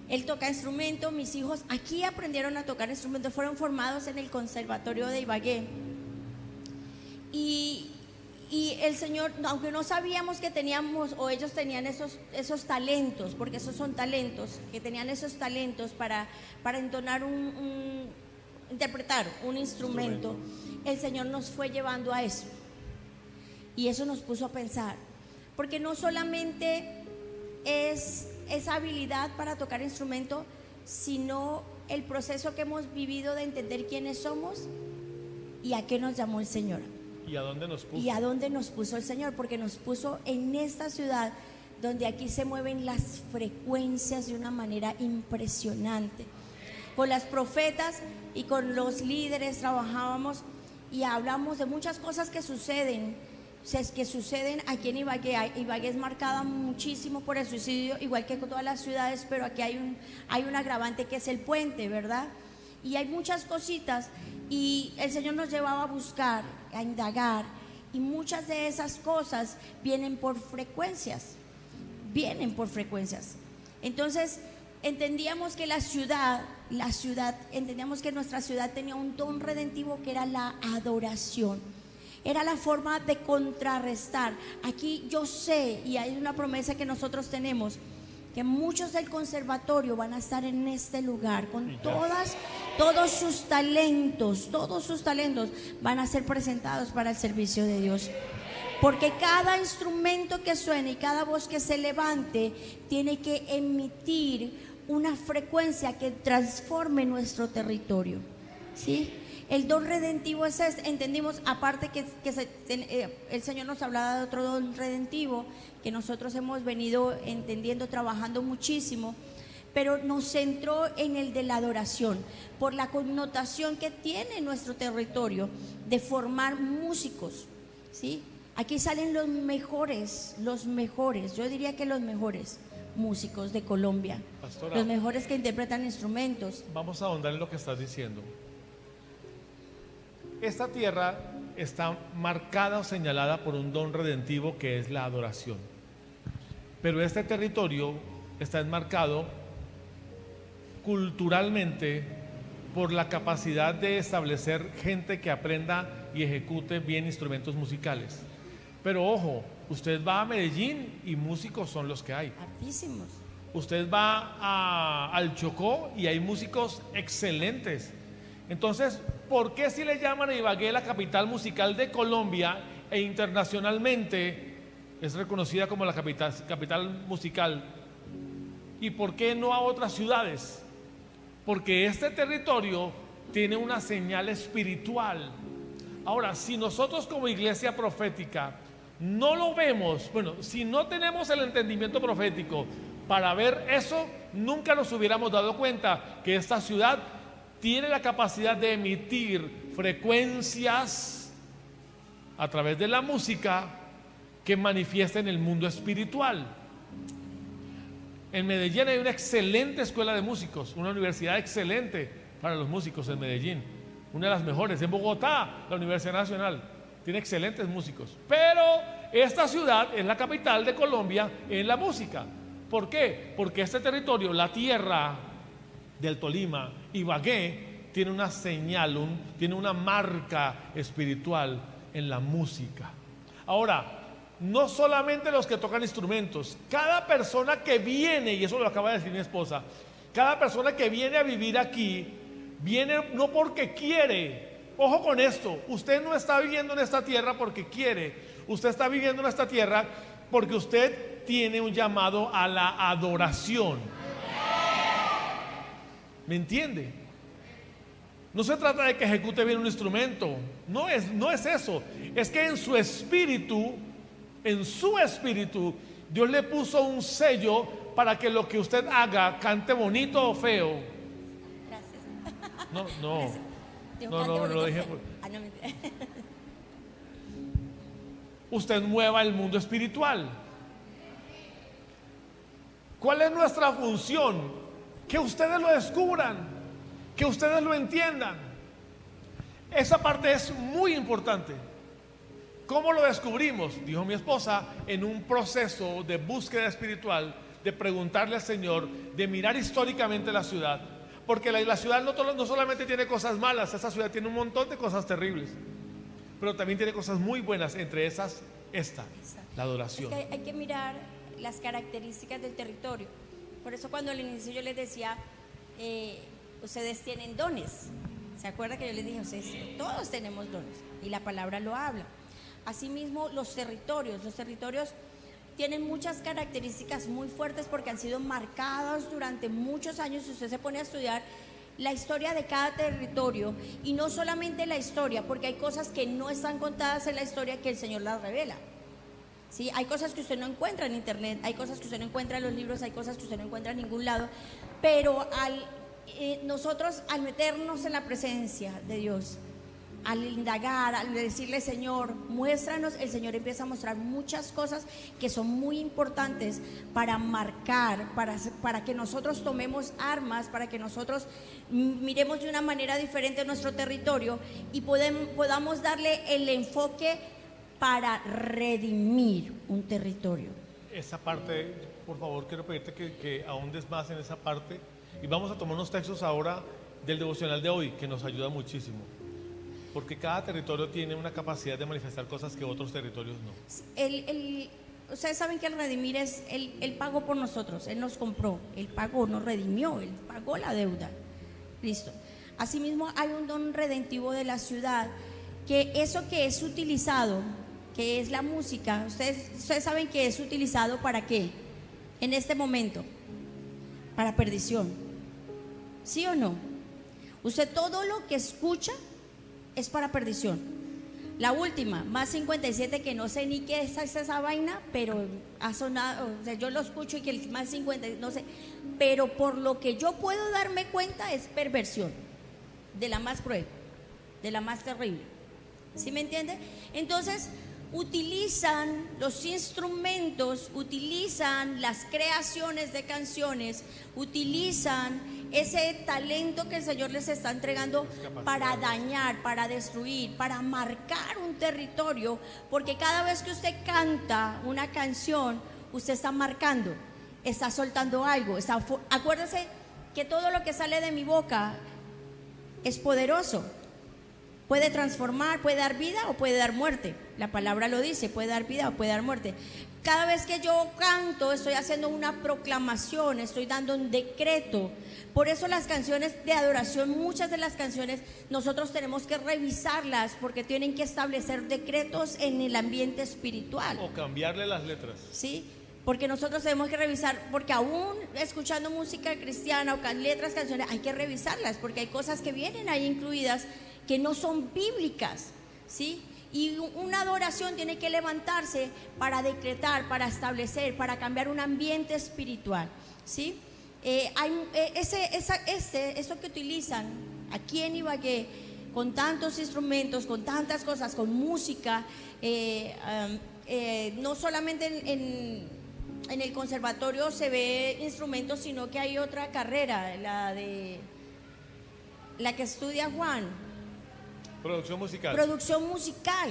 Él toca instrumento, mis hijos aquí aprendieron a tocar instrumentos, fueron formados en el conservatorio de Ibagué, y el Señor, aunque no sabíamos que teníamos, o ellos tenían esos talentos, porque esos son talentos, que tenían esos talentos para entonar interpretar un instrumento, el Señor nos fue llevando a eso. Y eso nos puso a pensar, porque no solamente es esa habilidad para tocar instrumento, sino el proceso que hemos vivido de entender quiénes somos y a qué nos llamó el Señor. ¿Y a dónde nos puso? Y a dónde nos puso el Señor, porque nos puso en esta ciudad donde aquí se mueven las frecuencias de una manera impresionante. Con las profetas y con los líderes trabajábamos y hablamos de muchas cosas que suceden aquí en Ibagué. Ibagué es marcada muchísimo por el suicidio, igual que con todas las ciudades, pero aquí hay un agravante que es el puente, ¿verdad? Y hay muchas cositas y el Señor nos llevaba a buscar, a indagar, y muchas de esas cosas vienen por frecuencias. Entonces entendíamos que entendíamos que nuestra ciudad tenía un don redentivo que era la adoración. Era la forma de contrarrestar. Aquí yo sé, y hay una promesa que nosotros tenemos, que muchos del conservatorio van a estar en este lugar con todos sus talentos van a ser presentados para el servicio de Dios. Porque cada instrumento que suene y cada voz que se levante tiene que emitir una frecuencia que transforme nuestro territorio, ¿sí? El don redentivo es este. Entendimos, aparte que el Señor nos hablaba de otro don redentivo que nosotros hemos venido entendiendo, trabajando muchísimo, pero nos centró en el de la adoración, por la connotación que tiene nuestro territorio de formar músicos, ¿sí? Aquí salen los mejores, yo diría que los mejores músicos de Colombia. Pastora, los mejores que interpretan instrumentos. Vamos a ahondar en lo que estás diciendo. Esta tierra está marcada o señalada por un don redentivo que es la adoración. Pero este territorio está enmarcado culturalmente por la capacidad de establecer gente que aprenda y ejecute bien instrumentos musicales. Pero ojo, usted va a Medellín y músicos son los que hay. Altísimos. Usted va al Chocó y hay músicos excelentes. Entonces, ¿por qué si le llaman a Ibagué la capital musical de Colombia e internacionalmente es reconocida como la capital musical? ¿Y por qué no a otras ciudades? Porque este territorio tiene una señal espiritual. Ahora, si nosotros como iglesia profética no lo vemos, si no tenemos el entendimiento profético para ver eso, nunca nos hubiéramos dado cuenta que esta ciudad tiene la capacidad de emitir frecuencias a través de la música que manifiesta en el mundo espiritual. En Medellín hay una excelente escuela de músicos, una universidad excelente para los músicos en Medellín, una de las mejores. En Bogotá, la Universidad Nacional tiene excelentes músicos, pero esta ciudad es la capital de Colombia en la música. ¿Por qué? Porque este territorio, la tierra del Tolima, Ibagué, tiene una señal, tiene una marca espiritual en la música. Ahora, no solamente los que tocan instrumentos, cada persona que viene, y eso lo acaba de decir mi esposa, cada persona que viene a vivir aquí, viene no porque quiere. Ojo con esto, usted no está viviendo en esta tierra porque quiere, usted está viviendo en esta tierra porque usted tiene un llamado a la adoración. ¿Me entiende? No se trata de que ejecute bien un instrumento, no es eso, es que en su espíritu, Dios le puso un sello para que lo que usted haga, cante bonito o feo. Gracias. No lo dije. Usted mueva el mundo espiritual. ¿Cuál es nuestra función? Que ustedes lo descubran, que ustedes lo entiendan. Esa parte es muy importante. ¿Cómo lo descubrimos? Dijo mi esposa, en un proceso de búsqueda espiritual, de preguntarle al Señor, de mirar históricamente la ciudad. Porque la ciudad no solamente tiene cosas malas, esa ciudad tiene un montón de cosas terribles, pero también tiene cosas muy buenas, entre esas la adoración. Es que hay que mirar las características del territorio. Por eso cuando al inicio yo les decía, ustedes tienen dones, ¿Se acuerda que yo les dije? Ustedes, todos tenemos dones y la palabra lo habla. Asimismo, los territorios tienen muchas características muy fuertes porque han sido marcados durante muchos años. Si usted se pone a estudiar la historia de cada territorio, y no solamente la historia, porque hay cosas que no están contadas en la historia que el Señor las revela. ¿Sí? Hay cosas que usted no encuentra en internet, hay cosas que usted no encuentra en los libros, hay cosas que usted no encuentra en ningún lado, pero nosotros al meternos en la presencia de Dios, al indagar, al decirle Señor, muéstranos, el Señor empieza a mostrar muchas cosas que son muy importantes para marcar, para que nosotros tomemos armas, para que nosotros miremos de una manera diferente nuestro territorio y podamos darle el enfoque para redimir un territorio. Esa parte, por favor, quiero pedirte que ahondes más en esa parte, y vamos a tomar unos textos ahora del devocional de hoy que nos ayuda muchísimo, porque cada territorio tiene una capacidad de manifestar cosas que otros territorios no. Ustedes saben que el redimir es Él pagó por nosotros, Él nos compró, Él pagó, nos redimió, Él pagó la deuda. Listo. Asimismo hay un don redentivo de la ciudad, que eso que es utilizado, que es la música, ustedes saben que es utilizado ¿para qué? En este momento, para perdición. ¿Sí o no? Usted todo lo que escucha es para perdición. La última, más 57, que no sé ni qué es esa vaina, pero ha sonado, o sea, yo lo escucho y que el más 50, no sé, pero por lo que yo puedo darme cuenta es perversión, de la más cruel, de la más terrible. ¿Sí me entiende? Entonces, utilizan los instrumentos, utilizan las creaciones de canciones, utilizan ese talento que el Señor les está entregando para dañar, para destruir, para marcar un territorio, porque cada vez que usted canta una canción, usted está marcando, está soltando algo, acuérdese que todo lo que sale de mi boca es poderoso. Puede transformar, puede dar vida o puede dar muerte. La palabra lo dice, puede dar vida o puede dar muerte. Cada vez que yo canto, estoy haciendo una proclamación, estoy dando un decreto. Por eso las canciones de adoración, muchas de las canciones, nosotros tenemos que revisarlas porque tienen que establecer decretos en el ambiente espiritual. O cambiarle las letras. ¿Sí? Porque nosotros tenemos que revisar, porque aún escuchando música cristiana o letras, canciones, hay que revisarlas porque hay cosas que vienen ahí incluidas que no son bíblicas, ¿sí? Y una adoración tiene que levantarse para decretar, para establecer, para cambiar un ambiente espiritual, ¿sí? Eso que utilizan aquí en Ibagué, con tantos instrumentos, con tantas cosas, con música, no solamente en el conservatorio se ve instrumentos, sino que hay otra carrera, la que estudia Juan. Producción musical. Producción musical.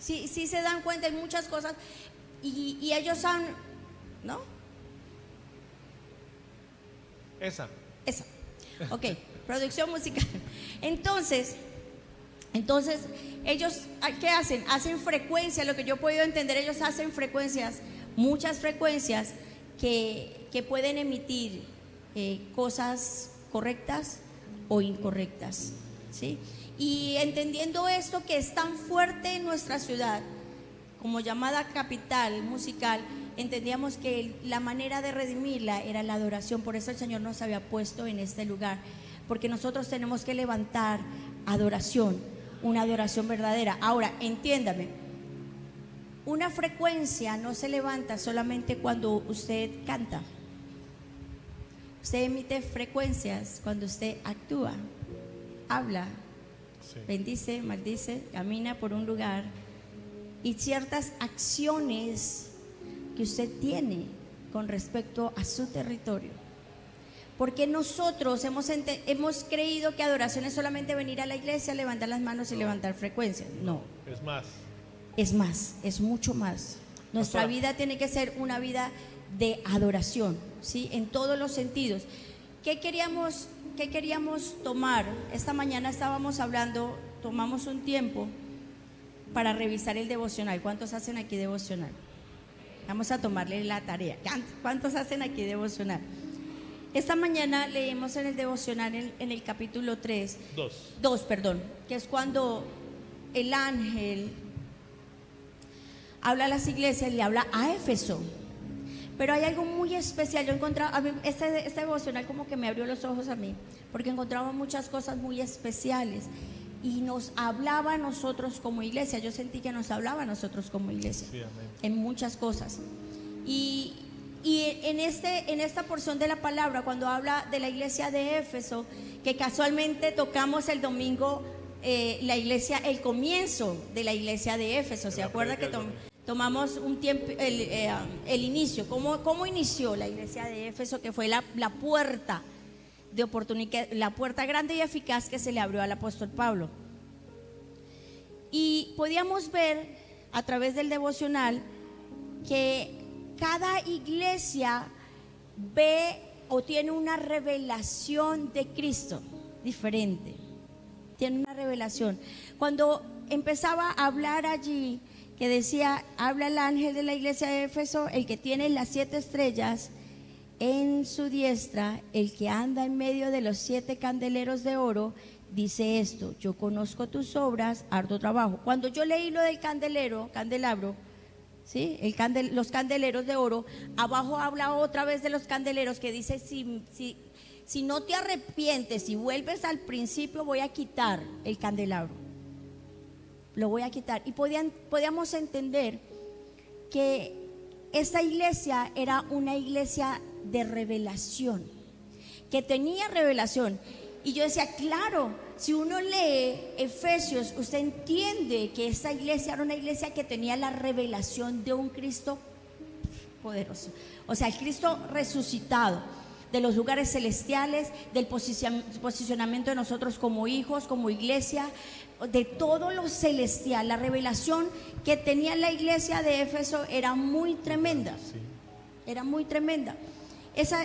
Sí se dan cuenta, hay muchas cosas y ellos han, ¿no? Esa. Ok, producción musical. Entonces, ellos, ¿qué hacen? Hacen frecuencias, lo que yo he podido entender, ellos hacen frecuencias, muchas frecuencias que pueden emitir cosas correctas o incorrectas, ¿sí? Y entendiendo esto que es tan fuerte en nuestra ciudad, como llamada capital musical, entendíamos que la manera de redimirla era la adoración. Por eso el Señor nos había puesto en este lugar, porque nosotros tenemos que levantar adoración, una adoración verdadera. Ahora, entiéndame, una frecuencia no se levanta solamente cuando usted canta. Usted emite frecuencias cuando usted actúa, habla, sí, bendice, maldice, camina por un lugar, y ciertas acciones que usted tiene con respecto a su territorio. Porque nosotros hemos creído que adoración es solamente venir a la iglesia, levantar las manos y levantar frecuencias. No. Es más. Es más, es mucho más. Nuestra vida tiene que ser una vida de adoración, ¿sí? En todos los sentidos. ¿Qué queríamos tomar? Esta mañana estábamos hablando, tomamos un tiempo para revisar el devocional. ¿Cuántos hacen aquí devocional? Vamos a tomarle la tarea. ¿Cuántos hacen aquí devocional? Esta mañana leemos en el devocional en el capítulo 2, perdón, que es cuando el ángel habla a las iglesias y le habla a Éfeso. Pero hay algo muy especial. Yo encontraba, a mí, este devocional como que me abrió los ojos a mí, porque encontraba muchas cosas muy especiales y nos hablaba a nosotros como iglesia. Yo sentí que nos hablaba a nosotros como iglesia, sí, en muchas cosas. Y en esta porción de la palabra, cuando habla de la iglesia de Éfeso, que casualmente tocamos el domingo, el comienzo de la iglesia de Éfeso, ¿se acuerda que tomamos un tiempo, el inicio, cómo inició la iglesia de Éfeso, que fue la puerta de oportunidad, la puerta grande y eficaz que se le abrió al apóstol Pablo? Y podíamos ver a través del devocional que cada iglesia ve o tiene una revelación de Cristo diferente, tiene una revelación. Cuando empezaba a hablar allí, que decía, habla el ángel de la iglesia de Éfeso, el que tiene las 7 estrellas en su diestra, el que anda en medio de los 7 candeleros de oro, dice esto: yo conozco tus obras, arduo trabajo. Cuando yo leí lo del candelabro, ¿sí? Los candeleros de oro, abajo habla otra vez de los candeleros, que dice, si no te arrepientes y vuelves al principio, voy a quitar el candelabro, lo voy a quitar. Y podíamos entender que esta iglesia era una iglesia de revelación, que tenía revelación. Y yo decía, claro, si uno lee Efesios, usted entiende que esta iglesia era una iglesia que tenía la revelación de un Cristo poderoso. O sea, el Cristo resucitado, de los lugares celestiales, del posicionamiento de nosotros como hijos, como iglesia, de todo lo celestial. La revelación que tenía la iglesia de Éfeso era muy tremenda. Era muy tremenda. Eso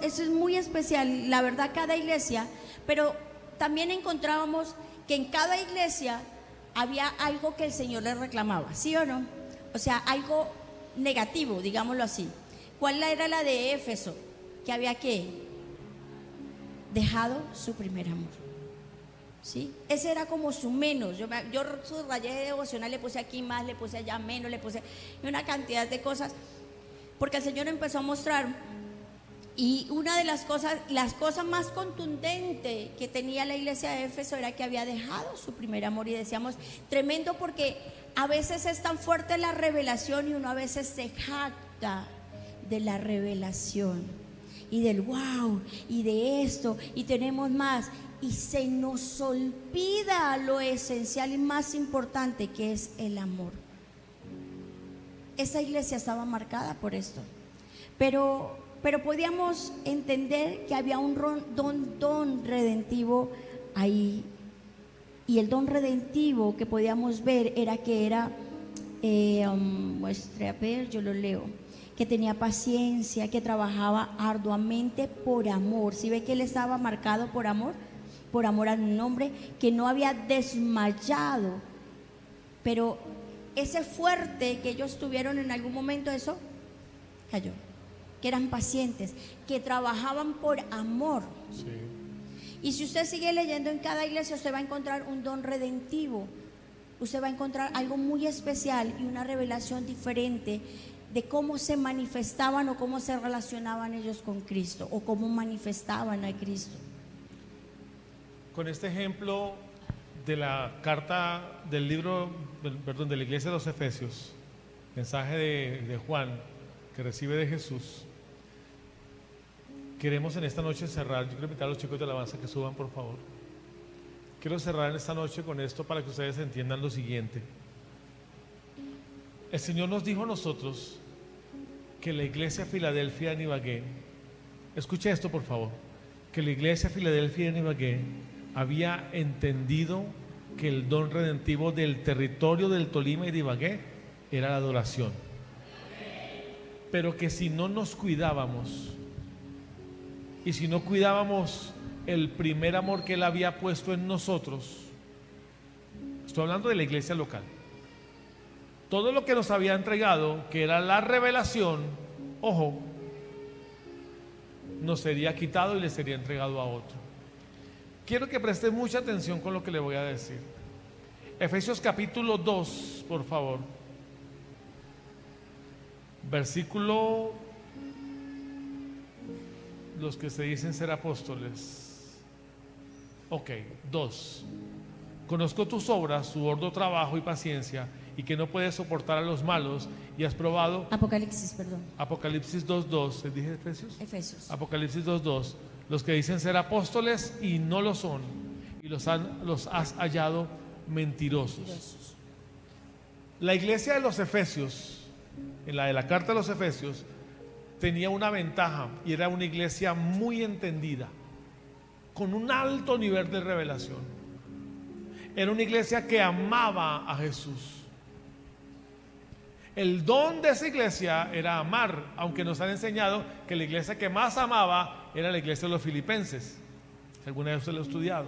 es muy especial, la verdad, cada iglesia. Pero también encontrábamos que en cada iglesia había algo que el Señor les reclamaba, ¿sí o no? O sea, algo negativo, digámoslo así. ¿Cuál era la de Éfeso? Que había dejado su primer amor, ¿sí? Ese era como su menos. Yo subrayé de devocional, le puse aquí más, le puse allá menos, le puse una cantidad de cosas, porque el Señor empezó a mostrar. Y una de las cosas más contundentes que tenía la iglesia de Éfeso era que había dejado su primer amor. Y decíamos, tremendo, porque a veces es tan fuerte la revelación y uno a veces se jacta de la revelación y del wow y de esto y tenemos más, y se nos olvida lo esencial y más importante, que es el amor. Esa iglesia estaba marcada por esto, pero podíamos entender que había un don redentivo ahí. Y el don redentivo que podíamos ver era que era, muestre, a ver, yo lo leo, que tenía paciencia, que trabajaba arduamente por amor. ¿Sí ve que él estaba marcado por amor al nombre, que no había desmayado? Pero ese fuerte que ellos tuvieron en algún momento, eso cayó. Que eran pacientes, que trabajaban por amor. Sí. Y si usted sigue leyendo en cada iglesia, usted va a encontrar un don redentivo. Usted va a encontrar algo muy especial y una revelación diferente de cómo se manifestaban o cómo se relacionaban ellos con Cristo, o cómo manifestaban a Cristo. Con este ejemplo de la carta del libro, de la iglesia de los Efesios, mensaje de Juan que recibe de Jesús, queremos en esta noche cerrar. Yo quiero invitar a los chicos de alabanza que suban, por favor. Quiero cerrar en esta noche con esto para que ustedes entiendan lo siguiente. El Señor nos dijo a nosotros que la iglesia Filadelfia en Ibagué, escuche esto por favor, que la iglesia Filadelfia en Ibagué había entendido que el don redentivo del territorio del Tolima y de Ibagué era la adoración, pero que si no nos cuidábamos y si no cuidábamos el primer amor que Él había puesto en nosotros, estoy hablando de la iglesia local, todo lo que nos había entregado, que era la revelación, ojo, nos sería quitado y le sería entregado a otro. Quiero que preste mucha atención con lo que le voy a decir. Efesios capítulo 2, por favor. Versículo, los que se dicen ser apóstoles. Ok, 2. Conozco tus obras, tu arduo trabajo y paciencia, y que no puedes soportar a los malos, y has probado. Apocalipsis, perdón. Apocalipsis 2:2. ¿Les dije Efesios? Efesios. Apocalipsis 2:2. Los que dicen ser apóstoles y no lo son, y los has hallado mentirosos. La iglesia de los Efesios, en la de la carta de los Efesios, tenía una ventaja, y era una iglesia muy entendida, con un alto nivel de revelación. Era una iglesia que amaba a Jesús. El don de esa iglesia era amar, aunque nos han enseñado que la iglesia que más amaba era la iglesia de los filipenses. Si alguna vez usted lo ha estudiado.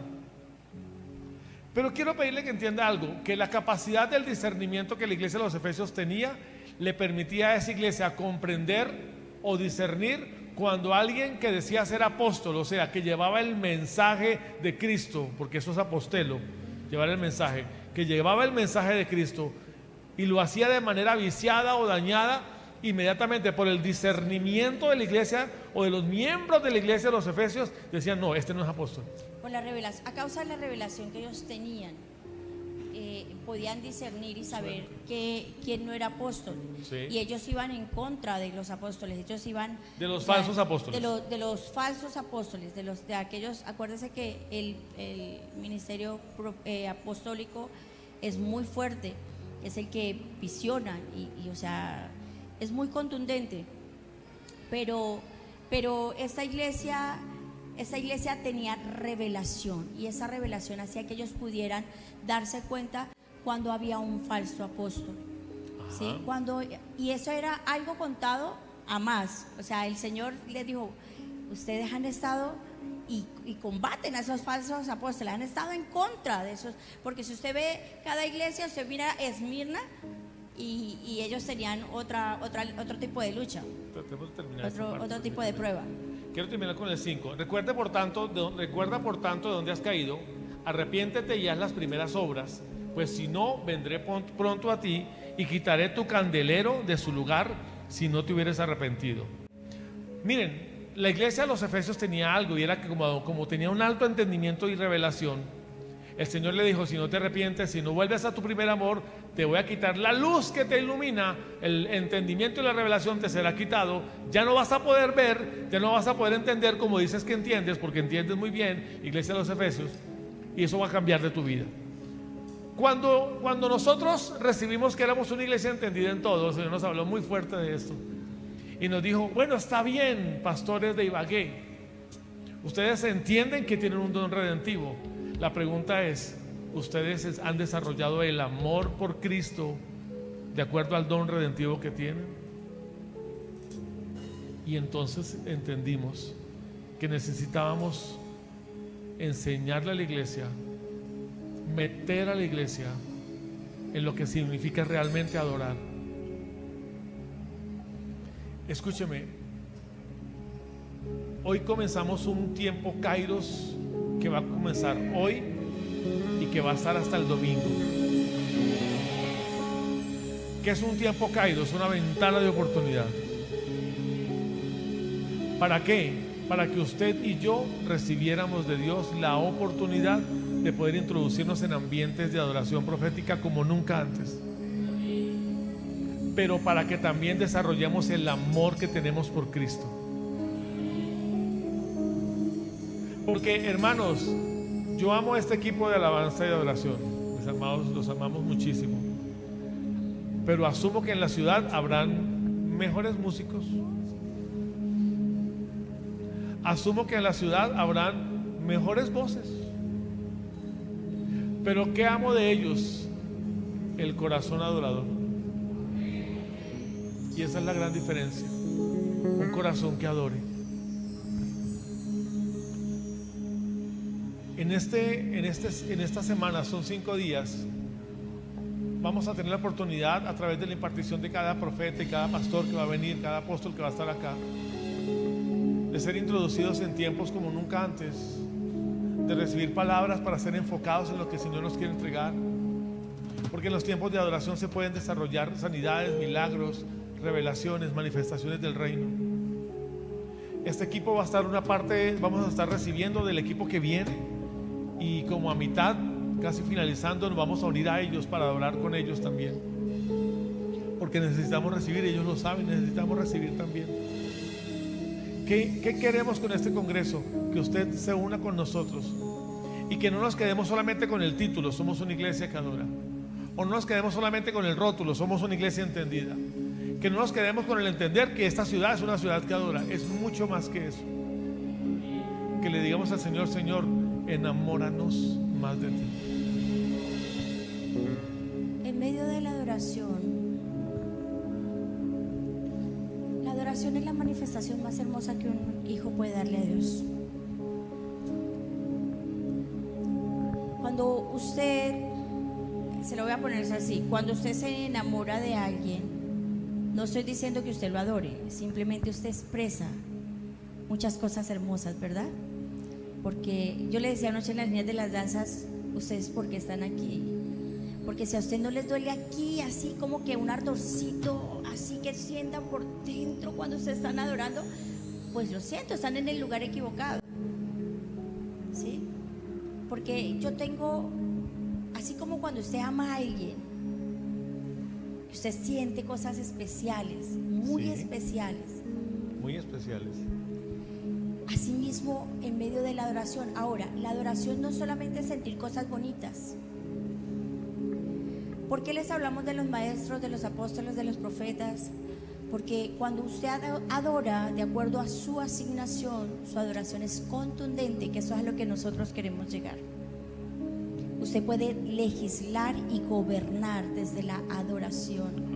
Pero quiero pedirle que entienda algo, que la capacidad del discernimiento que la iglesia de los Efesios tenía le permitía a esa iglesia comprender o discernir cuando alguien que decía ser apóstol, o sea, que llevaba el mensaje de Cristo, porque eso es apostelo, llevar el mensaje, que llevaba el mensaje de Cristo y lo hacía de manera viciada o dañada, inmediatamente por el discernimiento de la iglesia o de los miembros de la iglesia de los Efesios, decían: no, este no es apóstol. Por la revelación, a causa de la revelación que ellos tenían, podían discernir y saber quién no era apóstol. Sí. Y ellos iban en contra de los apóstoles, ellos iban de los falsos apóstoles. De los falsos apóstoles, de aquellos. Acuérdense que el ministerio apostólico es muy fuerte, es el que visiona y o sea, es muy contundente. Pero esta iglesia tenía revelación, y esa revelación hacía que ellos pudieran darse cuenta cuando había un falso apóstol. ¿Sí? Y eso era algo contado a más. O sea, el Señor les dijo: ustedes han estado y combaten a esos falsos apóstoles, han estado en contra de esos, porque si usted ve cada iglesia, usted mira Esmirna, y ellos tenían otro tipo de lucha, otro tipo de prueba. Quiero terminar con el 5. Recuerda por tanto de dónde has caído, arrepiéntete y haz las primeras obras, pues si no, vendré pronto a ti y quitaré tu candelero de su lugar si no te hubieras arrepentido. Miren, la iglesia de los Efesios tenía algo, y era que como tenía un alto entendimiento y revelación, el Señor le dijo: si no te arrepientes, si no vuelves a tu primer amor, te voy a quitar la luz que te ilumina, el entendimiento y la revelación te será quitado, ya no vas a poder ver, ya no vas a poder entender como dices que entiendes, porque entiendes muy bien, iglesia de los Efesios, y eso va a cambiar de tu vida. Cuando nosotros recibimos que éramos una iglesia entendida en todo, el Señor nos habló muy fuerte de esto y nos dijo: bueno, está bien, pastores de Ibagué, ustedes entienden que tienen un don redentivo. La pregunta es: ¿ustedes han desarrollado el amor por Cristo de acuerdo al don redentivo que tienen? Y entonces entendimos que necesitábamos enseñarle a la iglesia, meter a la iglesia en lo que significa realmente adorar. Escúcheme, hoy comenzamos un tiempo Kairos que va a comenzar hoy y que va a estar hasta el domingo. ¿Qué es un tiempo Kairos? Una ventana de oportunidad. ¿Para qué? Para que usted y yo recibiéramos de Dios la oportunidad de poder introducirnos en ambientes de adoración profética como nunca antes, pero para que también desarrollemos el amor que tenemos por Cristo. Porque, hermanos, yo amo a este equipo de alabanza y de adoración. Mis amados, los amamos muchísimo, pero asumo que en la ciudad habrán mejores músicos. Asumo que en la ciudad habrán mejores voces. Pero ¿qué amo de ellos? El corazón adorador. Y esa es la gran diferencia. Un corazón que adore. En esta semana, son 5 días, vamos a tener la oportunidad, a través de la impartición de cada profeta y cada pastor que va a venir, cada apóstol que va a estar acá, de ser introducidos en tiempos como nunca antes, de recibir palabras para ser enfocados en lo que el Señor nos quiere entregar, porque en los tiempos de adoración se pueden desarrollar sanidades, milagros, revelaciones, manifestaciones del reino. Este equipo va a estar una parte, vamos a estar recibiendo del equipo que viene, y como a mitad, casi finalizando, nos vamos a unir a ellos para adorar con ellos también, porque necesitamos recibir, ellos lo saben, necesitamos recibir también. ¿Qué queremos con este congreso? Que usted se una con nosotros y que no nos quedemos solamente con el título, somos una iglesia que adora, o no nos quedemos solamente con el rótulo, somos una iglesia entendida. Que no nos quedemos con el entender que esta ciudad es una ciudad que adora, es mucho más que eso. Que le digamos al Señor: Señor, enamóranos más de ti. En medio de la adoración es la manifestación más hermosa que un hijo puede darle a Dios. Cuando usted, se lo voy a poner así, cuando usted se enamora de alguien, no estoy diciendo que usted lo adore, simplemente usted expresa muchas cosas hermosas, ¿verdad? Porque yo le decía anoche en las niñas de las danzas, ustedes ¿por qué están aquí? Porque si a usted no les duele aquí, así como que un ardorcito, así que sientan por dentro cuando se están adorando, pues lo siento, están en el lugar equivocado, ¿sí? Porque yo tengo, así como cuando usted ama a alguien, usted siente cosas especiales, muy especiales. Muy especiales. Asimismo, en medio de la adoración. Ahora, la adoración no solamente es sentir cosas bonitas. ¿Por qué les hablamos de los maestros, de los apóstoles, de los profetas? Porque cuando usted adora de acuerdo a su asignación, su adoración es contundente, que eso es a lo que nosotros queremos llegar. Usted puede legislar y gobernar desde la adoración.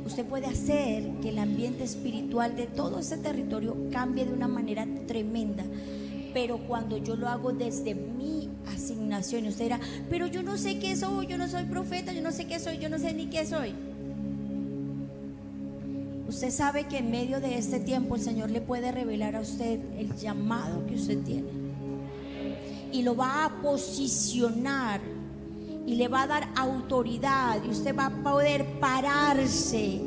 Usted puede hacer que el ambiente espiritual de todo ese territorio cambie de una manera tremenda. Pero cuando yo lo hago desde mi asignación, usted dirá: pero yo no sé qué soy, yo no soy profeta, yo no sé qué soy, yo no sé ni qué soy. Usted sabe que en medio de este tiempo el Señor le puede revelar a usted el llamado que usted tiene, y lo va a posicionar y le va a dar autoridad, y usted va a poder pararse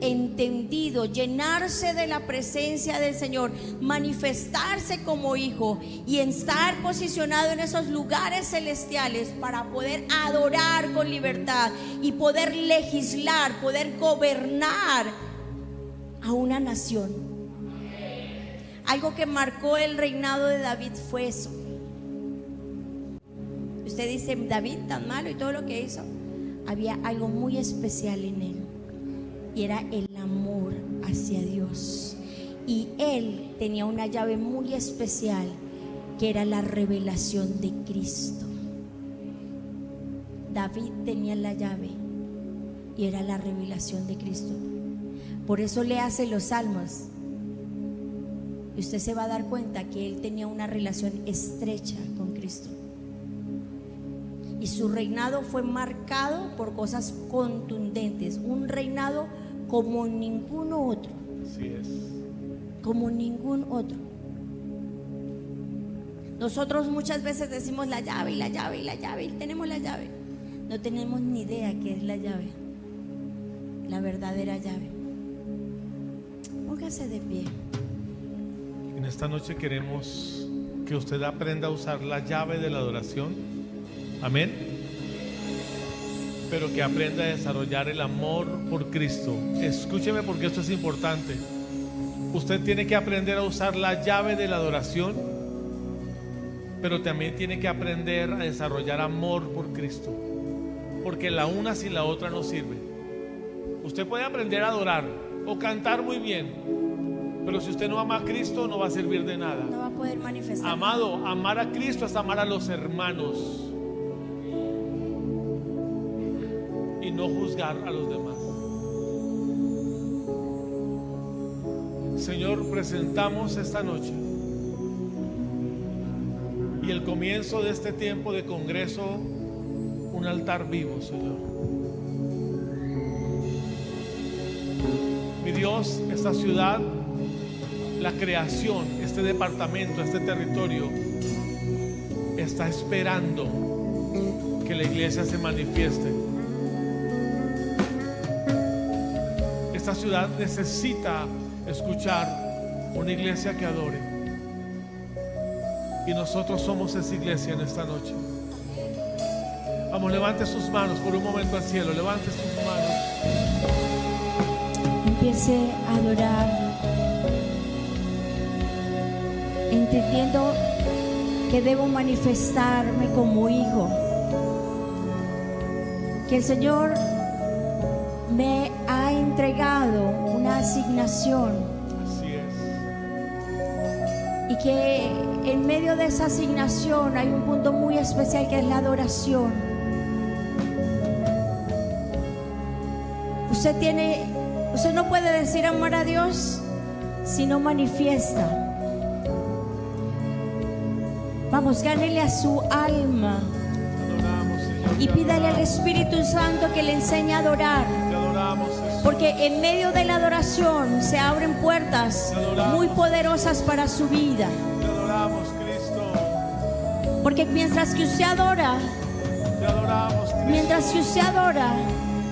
entendido, llenarse de la presencia del Señor, manifestarse como hijo y estar posicionado en esos lugares celestiales para poder adorar con libertad y poder legislar, poder gobernar a una nación. Algo que marcó el reinado de David fue eso. Usted dice: David tan malo y todo lo que hizo. Había algo muy especial en él, y era el amor hacia Dios. Y él tenía una llave muy especial, que era la revelación de Cristo. David tenía la llave y era la revelación de Cristo. Por eso le hace los salmos, y usted se va a dar cuenta que él tenía una relación estrecha con Cristo. Y su reinado fue marcado por cosas contundentes, un reinado como ningún otro. Así es. Como ningún otro. Nosotros muchas veces decimos la llave y la llave y la llave, y tenemos la llave. No tenemos ni idea qué es la llave, la verdadera llave. Póngase de pie. En esta noche queremos que usted aprenda a usar la llave de la adoración. Amén. Pero que aprenda a desarrollar el amor por Cristo. Escúcheme, porque esto es importante. Usted tiene que aprender a usar la llave de la adoración, pero también tiene que aprender a desarrollar amor por Cristo, porque la una sin la otra no sirve. Usted puede aprender a adorar o cantar muy bien, pero si usted no ama a Cristo, no va a servir de nada. No va a poder manifestar. Amado, amar a Cristo es amar a los hermanos y no juzgar a los demás. Señor, presentamos esta noche y el comienzo de este tiempo de congreso, un altar vivo, Señor. Mi Dios, esta ciudad la creación, este departamento, este territorio, está esperando que la iglesia se manifieste. Esta ciudad necesita escuchar una iglesia que adore. Y nosotros somos esa iglesia en esta noche. Vamos, levante sus manos por un momento al cielo. Levante sus manos. Empiece a adorar, entendiendo que debo manifestarme como hijo, que el Señor me ha entregado una asignación. Así es. Y que en medio de esa asignación hay un punto muy especial, que es la adoración. Usted no puede decir amar a Dios si no manifiesta. Vamos, gánele a su alma. Te adoramos, Señor. Y pídale al Espíritu Santo que le enseñe a adorar. Te adoramos, Jesús. Porque en medio de la adoración se abren puertas muy poderosas para su vida. Te adoramos, Cristo. Porque mientras que usted adora, Te adoramos, Cristo. mientras que usted adora,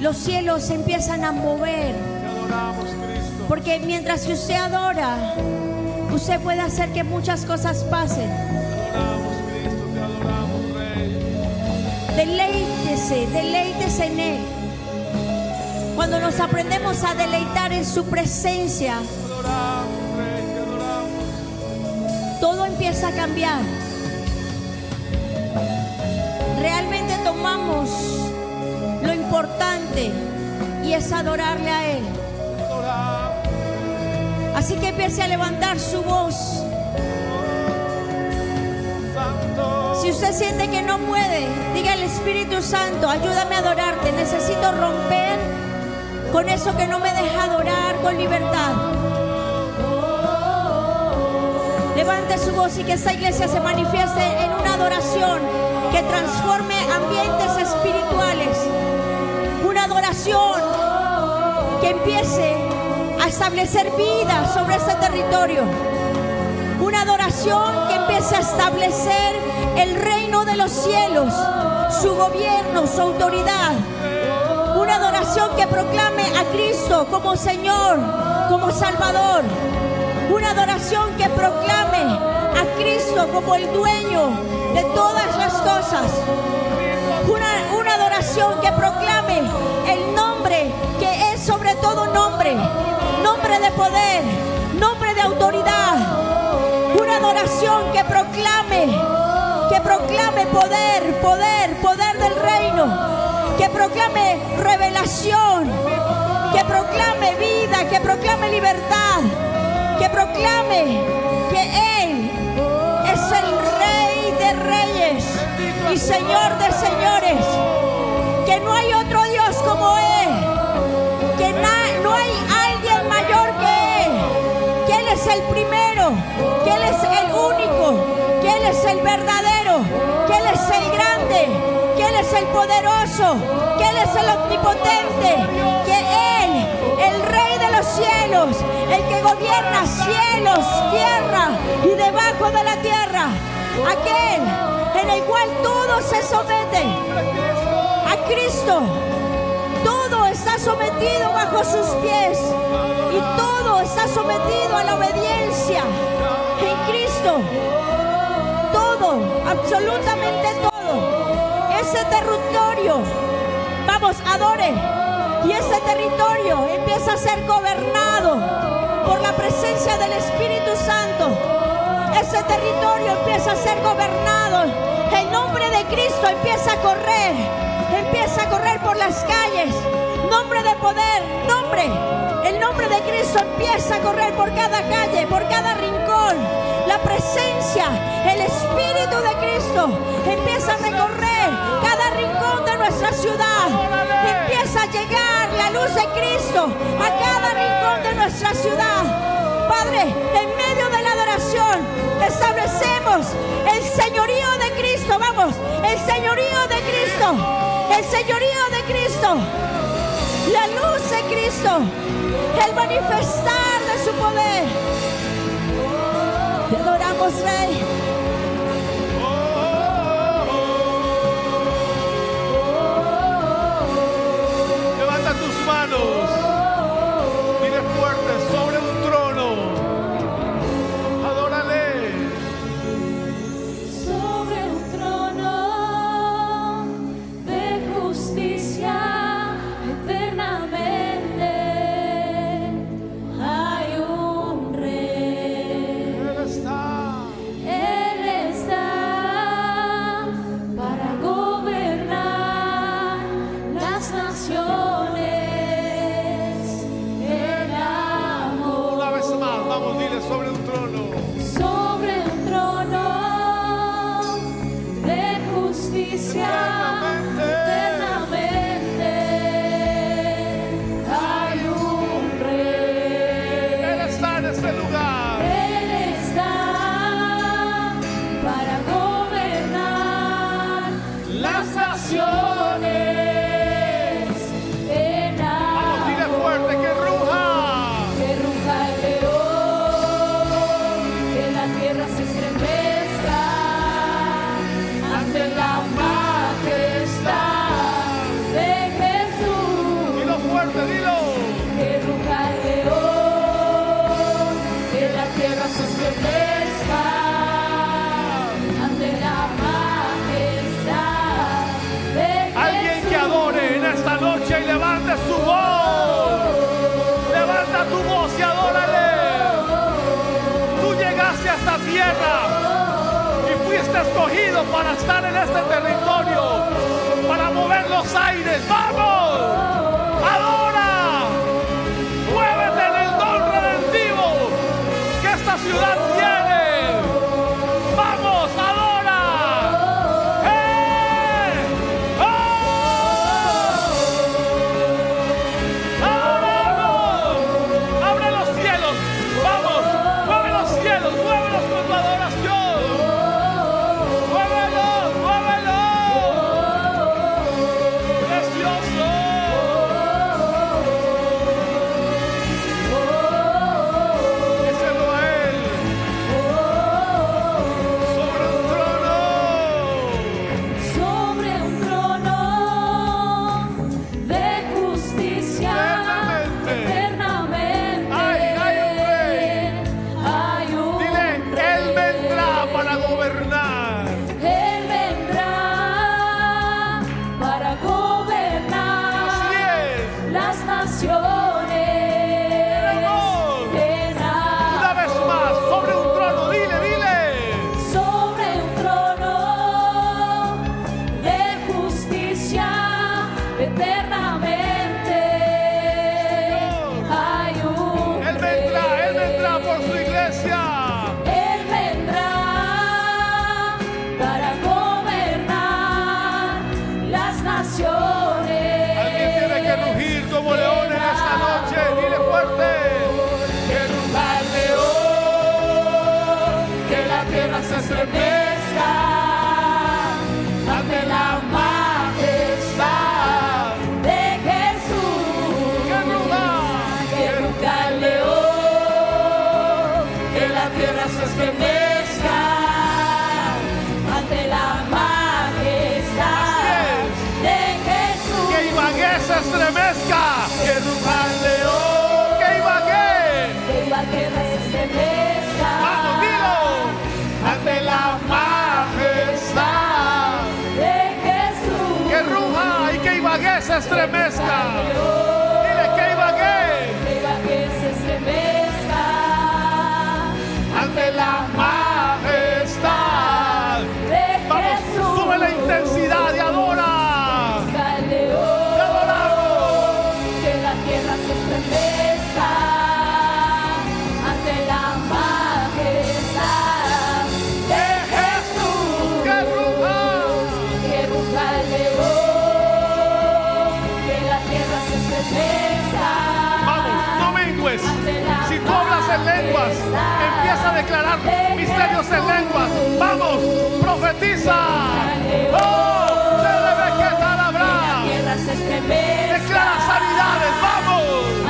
los cielos se empiezan a mover. Te adoramos, Cristo. Porque mientras que usted adora, usted puede hacer que muchas cosas pasen. Te adoramos, Cristo. Te adoramos, Rey. Deleítese en Él. Cuando nos aprendemos a deleitar en su presencia, Te adoramos, Rey. Te adoramos. todo empieza a cambiar. Realmente tomamos lo importante, y es adorarle a Él. Te adoramos. Así que empiece a levantar su voz. Santo. Si usted siente que no puede, diga al Espíritu Santo: ayúdame a adorarte. Necesito romper con eso que no me deja adorar con libertad. Levante su voz y que esta iglesia se manifieste en una adoración que transforme ambientes espirituales. Una adoración que empiece a establecer vida sobre este territorio. Una adoración que empiece a establecer el reino de los cielos, su gobierno, su autoridad. Una adoración que proclame a Cristo como Señor, como Salvador. Una adoración que proclame a Cristo como el dueño de todas las cosas. Una adoración que proclame el nombre que es sobre todo nombre. Nombre de poder, nombre de autoridad. Una adoración que proclame poder del reino. Que proclame revelación, que proclame vida, que proclame libertad, que proclame que Él es el Rey de reyes y Señor de señores, que no hay otro Dios como Él, que no hay alguien mayor que Él es el primero, que Él es el único, que Él es el verdadero, que Él es el grande, que Él es el poderoso, que Él es el omnipotente, que Él, el Rey de los cielos, el que gobierna cielos, tierra y debajo de la tierra, aquel en el cual todo se somete a Cristo, todo está sometido bajo sus pies y todo está sometido a la obediencia en Cristo. Todo, absolutamente todo. Ese territorio, vamos, adore, y ese territorio empieza a ser gobernado por la presencia del Espíritu Santo. Ese territorio empieza a ser gobernado. El nombre de Cristo empieza a correr por las calles. Nombre de poder, el nombre de Cristo empieza a correr por cada calle, por cada rincón. La presencia, el Espíritu de Cristo empieza a recorrer cada rincón de nuestra ciudad. Empieza a llegar la luz de Cristo a cada rincón de nuestra ciudad. Padre, en medio de la adoración establecemos el señorío de Cristo. Vamos, el señorío de Cristo, el señorío de Cristo, la luz de Cristo, el manifestar de su poder. adoramos, Rey. Levanta tus manos. Dile fuerte, sobre un trono. Adórale. Sobre un trono de justicia eternamente hay un rey. Él está. Él está para gobernar las naciones. El amor. Una vez más, vamos, dile sobre un trono. Sobre un trono de justicia eternamente hay un rey. Él está en este lugar. Él está para gobernar las naciones. En Vamos, dile fuerte, que ruja. que ruja el león, que la tierra se estremezca ante la majestad de Jesús. Dilo fuerte, dilo. Que ruja el león, que la tierra se estremezca ante la majestad de Alguien que adore en esta noche y levante su voz. Levanta tu voz y adórale. Tú llegaste a esta tierra y fuiste escogido para estar en este territorio, para mover los aires. ¡Vamos! ¡Adora! ¡Muévete en el don redentivo que esta ciudad tiene! ¡Vamos! ¡Adora! ¡Eh! ¡Oh! ¡Adoramos! ¡Abre los cielos! ¡Vamos! ¡Mueve los cielos! ¡Muévelos con tu adoración! ¡Muévelos! ¡Muévelos! ¡Precioso! Díselo a Él. Sobre un trono. sobre un trono de justicia eternamente. Hay un rey. Hay un Dile, rey. Él vendrá para gobernar. Él vendrá para gobernar Así es. las naciones. Vamos. En Una vez más, sobre un trono, dile, dile. sobre un trono de justicia eternamente hay un Él vendrá por su iglesia. Él vendrá para gobernar las naciones. Alguien tiene que rugir como león en esta noche. Dile fuerte. Que ruja el león, que la tierra se estremezca ante la majestad de Jesús. Que ruja. Que ruja el león, que la tierra se estremezca ante la majestad de Jesús. Que Ibagué se estremezca. Que ruja el león. Que Ibagué. Que la tierra se estremezca Vamos, dilo. Ante la majestad. de Jesús. Que ruja y que Ibagué se estremezca. Dile que Ibagué. Que se estremezca Ante la majestad. de Vamos, Jesús. sube la intensidad y adora. Al león, Te adoramos. que la tierra se estremezca ante la majestad de Jesús. Que ruja. Que ruja el león, que la tierra se estremezca. Vamos, no mengues. Si tú hablas en lenguas, empieza a declarar misterios en lenguas. Vamos, profetiza. Oh, se debe que tal habrá. La tierra se estremezca Declara sanidades. Vamos.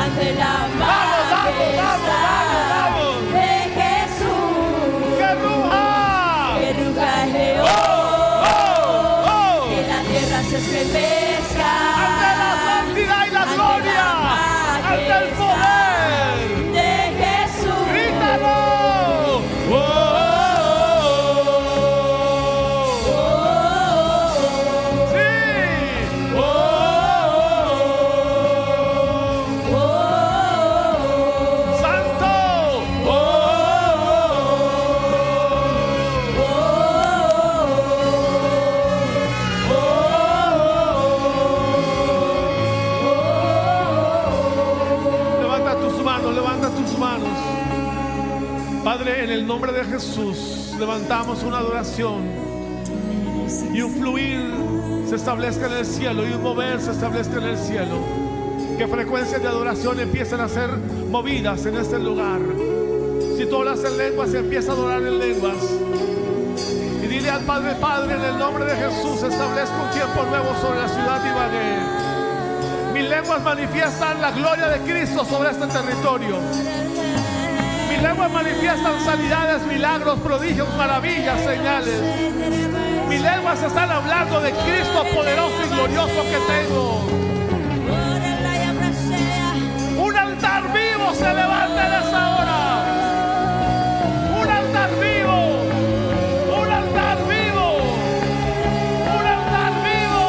ante la Vamos, vamos, vamos, vamos, majestad vamos. de Jesús. Que ruja. manos. Padre, en el nombre de Jesús levantamos una adoración y un fluir se establezca en el cielo y un mover se establezca en el cielo. Que frecuencias de adoración empiecen a ser movidas en este lugar. Si tú hablas en lenguas, empieza a adorar en lenguas. Y dile al Padre: Padre, en el nombre de Jesús establezco un tiempo nuevo sobre la ciudad de Ibagué. Mis lenguas manifiestan la gloria de Cristo sobre este territorio. Mis lenguas manifiestan sanidades, milagros, prodigios, maravillas, señales. Mis lenguas están hablando de Cristo poderoso y glorioso que tengo. Un altar vivo se levanta en esta hora. Un altar vivo. Un altar vivo. Un altar vivo.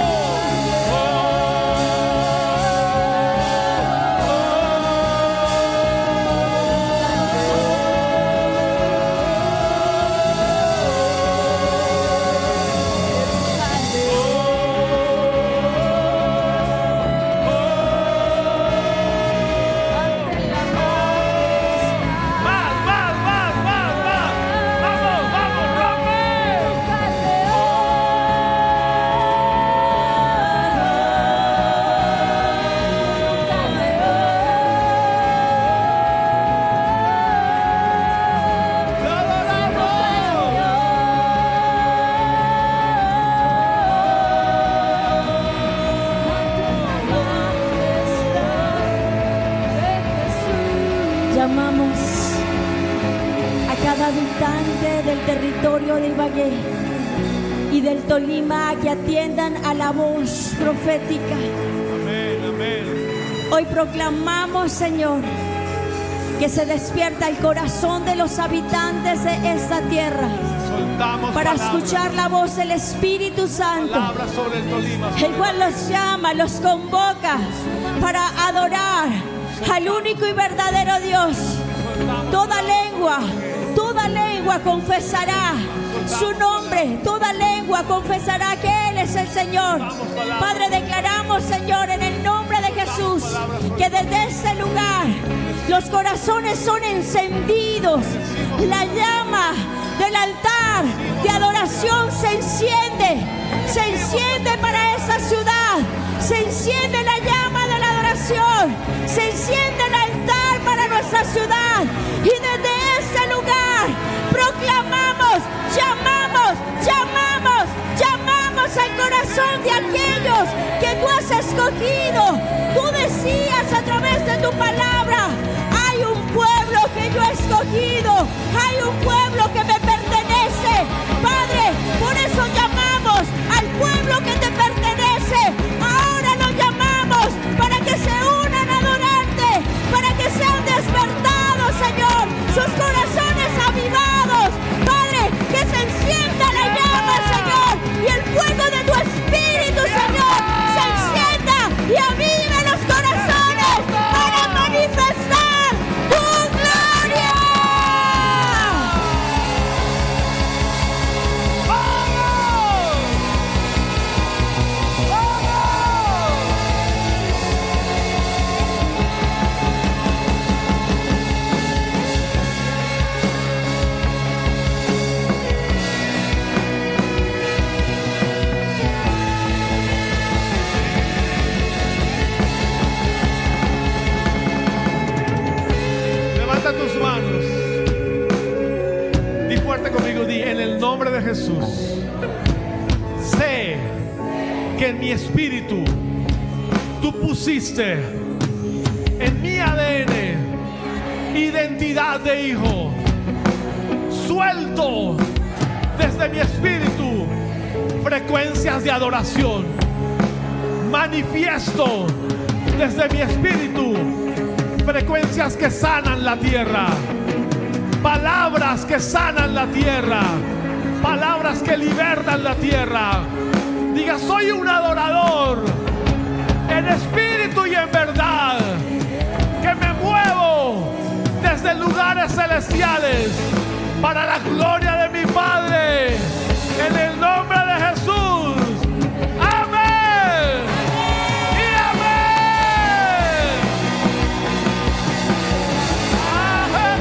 Llamamos a cada habitante del territorio de Ibagué y del Tolima a que atiendan a la voz profética. Amén, amén. Hoy proclamamos, Señor, que se despierta el corazón de los habitantes de esta tierra Soltamos para palabras, escuchar la voz del Espíritu Santo, palabras sobre el Tolima. el cual los llama, los convoca para adorar al único y verdadero Dios. Toda lengua confesará su nombre, toda lengua confesará que Él es el Señor. Padre, declaramos, Señor, en el nombre de Jesús, que desde este lugar los corazones son encendidos. La llama del altar de adoración se enciende para esta ciudad. Se enciende la llama de la adoración, se enciende el altar para nuestra ciudad, y desde este lugar proclamamos, llamamos al corazón de aquellos que tú has escogido. Tú decías a través de tu palabra: hay un pueblo que yo he escogido, hay un pueblo que me pertenece. Padre, por eso llamamos al pueblo que te pertenece. Ahora los llamamos para que se unan a adorarte, para que sean despertados, Señor, sus corazones avivados. Padre, que se encienda la llama, Señor, y el fuego de tu Espíritu, Señor, se encienda y avive los corazones para manifestar tu gloria. Levanta tus manos. Di fuerte conmigo, di: en el nombre de Jesús, sé que en mi espíritu tú pusiste en mi ADN identidad de hijo. Suelto desde mi espíritu frecuencias de adoración. Manifiesto desde mi espíritu frecuencias que sanan la tierra, palabras que sanan la tierra, palabras que libertan la tierra. Diga: soy un adorador en espíritu y en verdad, que me muevo desde lugares celestiales para la gloria de mi Padre, en el nombre de Jesús. Amén y amén. Amén.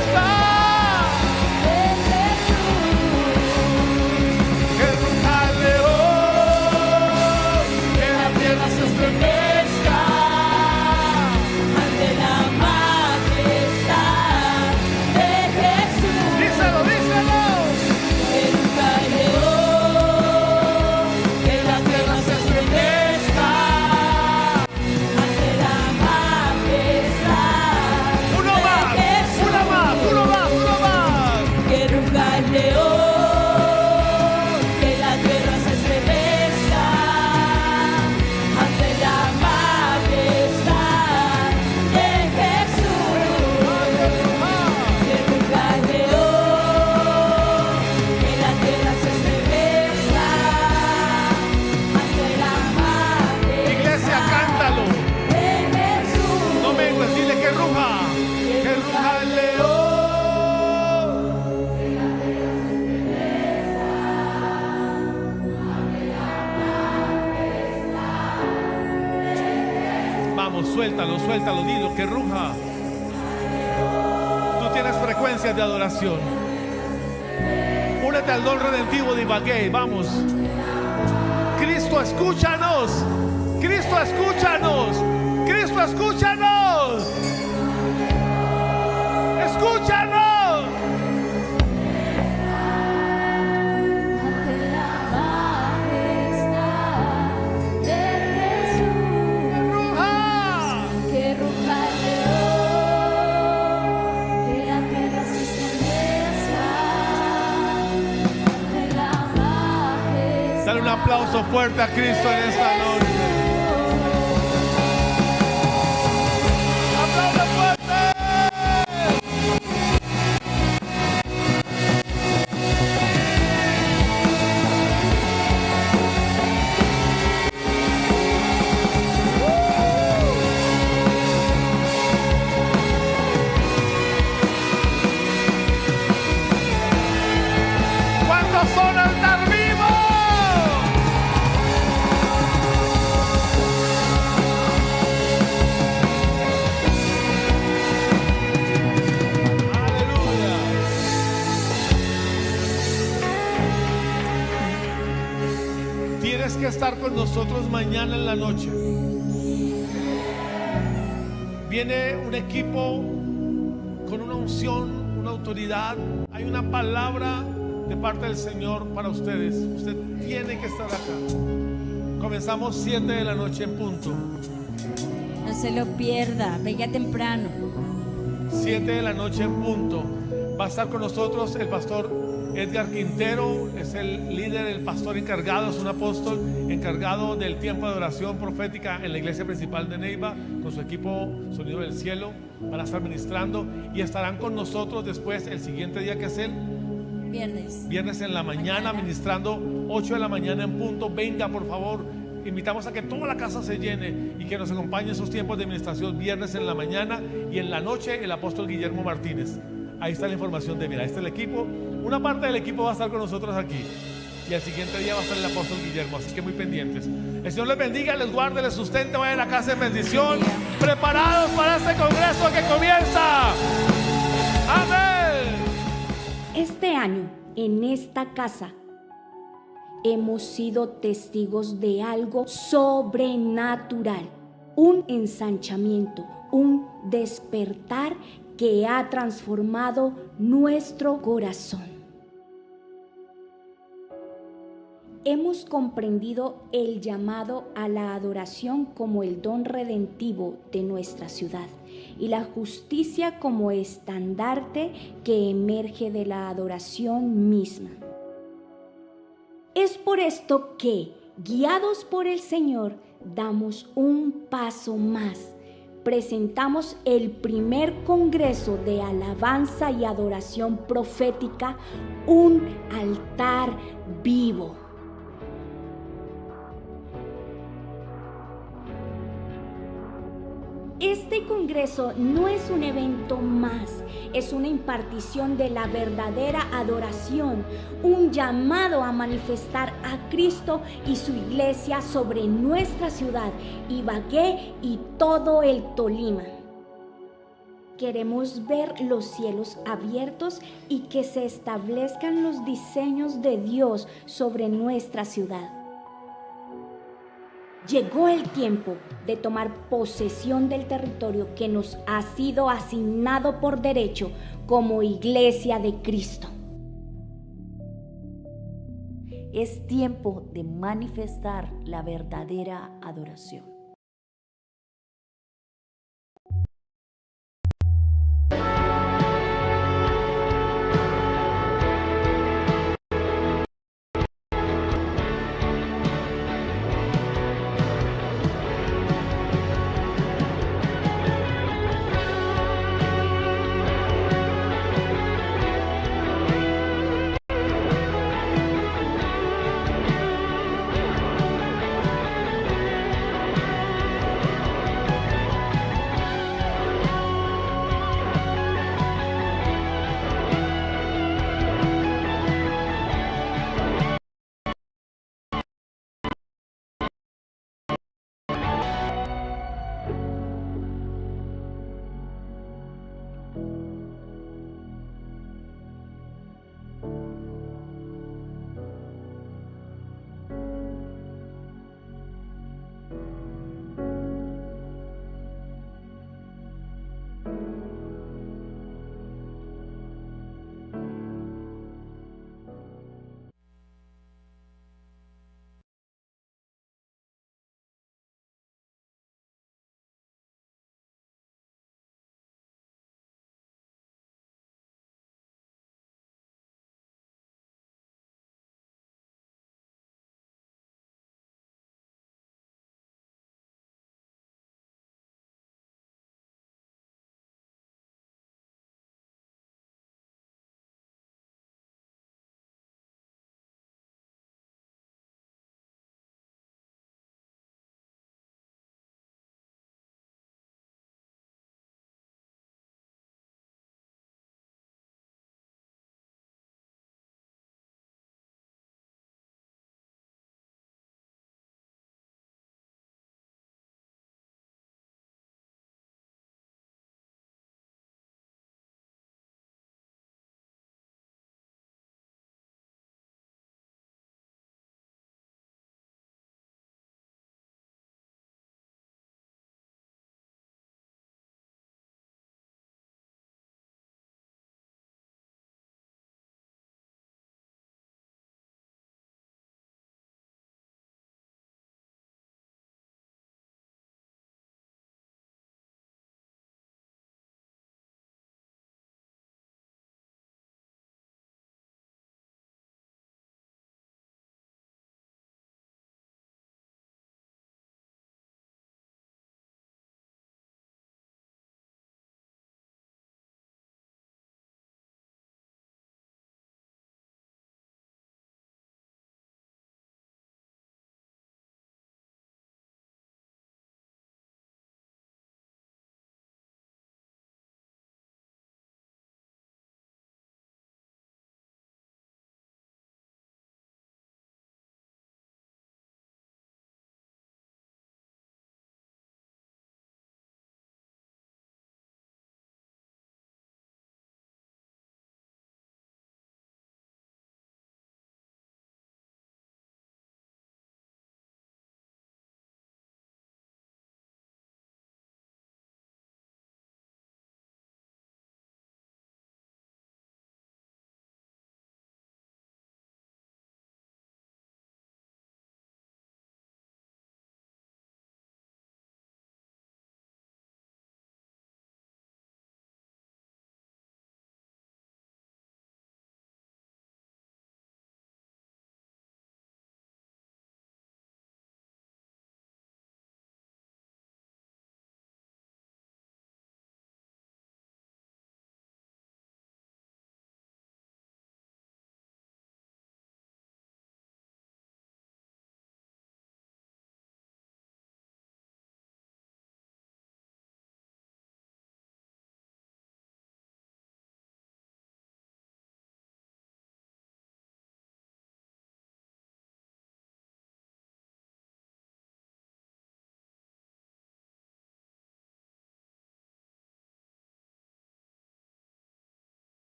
Vamos, suéltalo, suéltalo, dilo, que ruja. Tú tienes frecuencias de adoración. Únete al don redentivo de Ibagué, vamos. Cristo, escúchanos. Cristo, escúchanos. Cristo, escúchanos. Escúchanos. Ante la majestad de Jesús, ¡Ruja! que ruja el león, que la tierra se estremezca. Ante la majestad. Dale un aplauso fuerte a Cristo en esta noche. ¡Aplauso fuerte! ¿Cuántos son altar vivo? Aleluya. Tienes que estar con nosotros mañana en la noche. Viene un equipo con una unción, una autoridad. Hay una palabra de parte del Señor para ustedes. Usted tiene que estar acá. Comenzamos 7 de la noche en punto. No se lo pierda, venga temprano. 7 de la noche en punto. Va a estar con nosotros el pastor Edgar Quintero. Es el líder, el pastor encargado, es un apóstol encargado del tiempo de adoración profética en la iglesia principal de Neiva, con su equipo Sonido del Cielo. Van a estar ministrando y estarán con nosotros después el siguiente día, que es el viernes en la mañana, ministrando 8 de la mañana en punto. Venga, por favor. Invitamos a que toda la casa se llene y que nos acompañe en esos tiempos de administración, viernes en la mañana, y en la noche el apóstol Guillermo Martínez. Ahí está la información de, mira, ahí está el equipo. Una parte del equipo va a estar con nosotros aquí y el siguiente día va a estar el apóstol Guillermo, así que muy pendientes. El Señor les bendiga, les guarde, les sustente, vayan a la casa en bendición, preparados para este congreso que comienza. Amén. Este año, en esta casa, hemos sido testigos de algo sobrenatural, un ensanchamiento, un despertar que ha transformado nuestro corazón. Hemos comprendido el llamado a la adoración como el don redentivo de nuestra ciudad y la justicia como estandarte que emerge de la adoración misma. Es por esto que, guiados por el Señor, damos un paso más. Presentamos el primer congreso de alabanza y adoración profética, un altar vivo. Este congreso no es un evento más, es una impartición de la verdadera adoración, un llamado a manifestar a Cristo y su iglesia sobre nuestra ciudad, Ibagué y todo el Tolima. Queremos ver los cielos abiertos y que se establezcan los diseños de Dios sobre nuestra ciudad. Llegó el tiempo de tomar posesión del territorio que nos ha sido asignado por derecho como Iglesia de Cristo. Es tiempo de manifestar la verdadera adoración.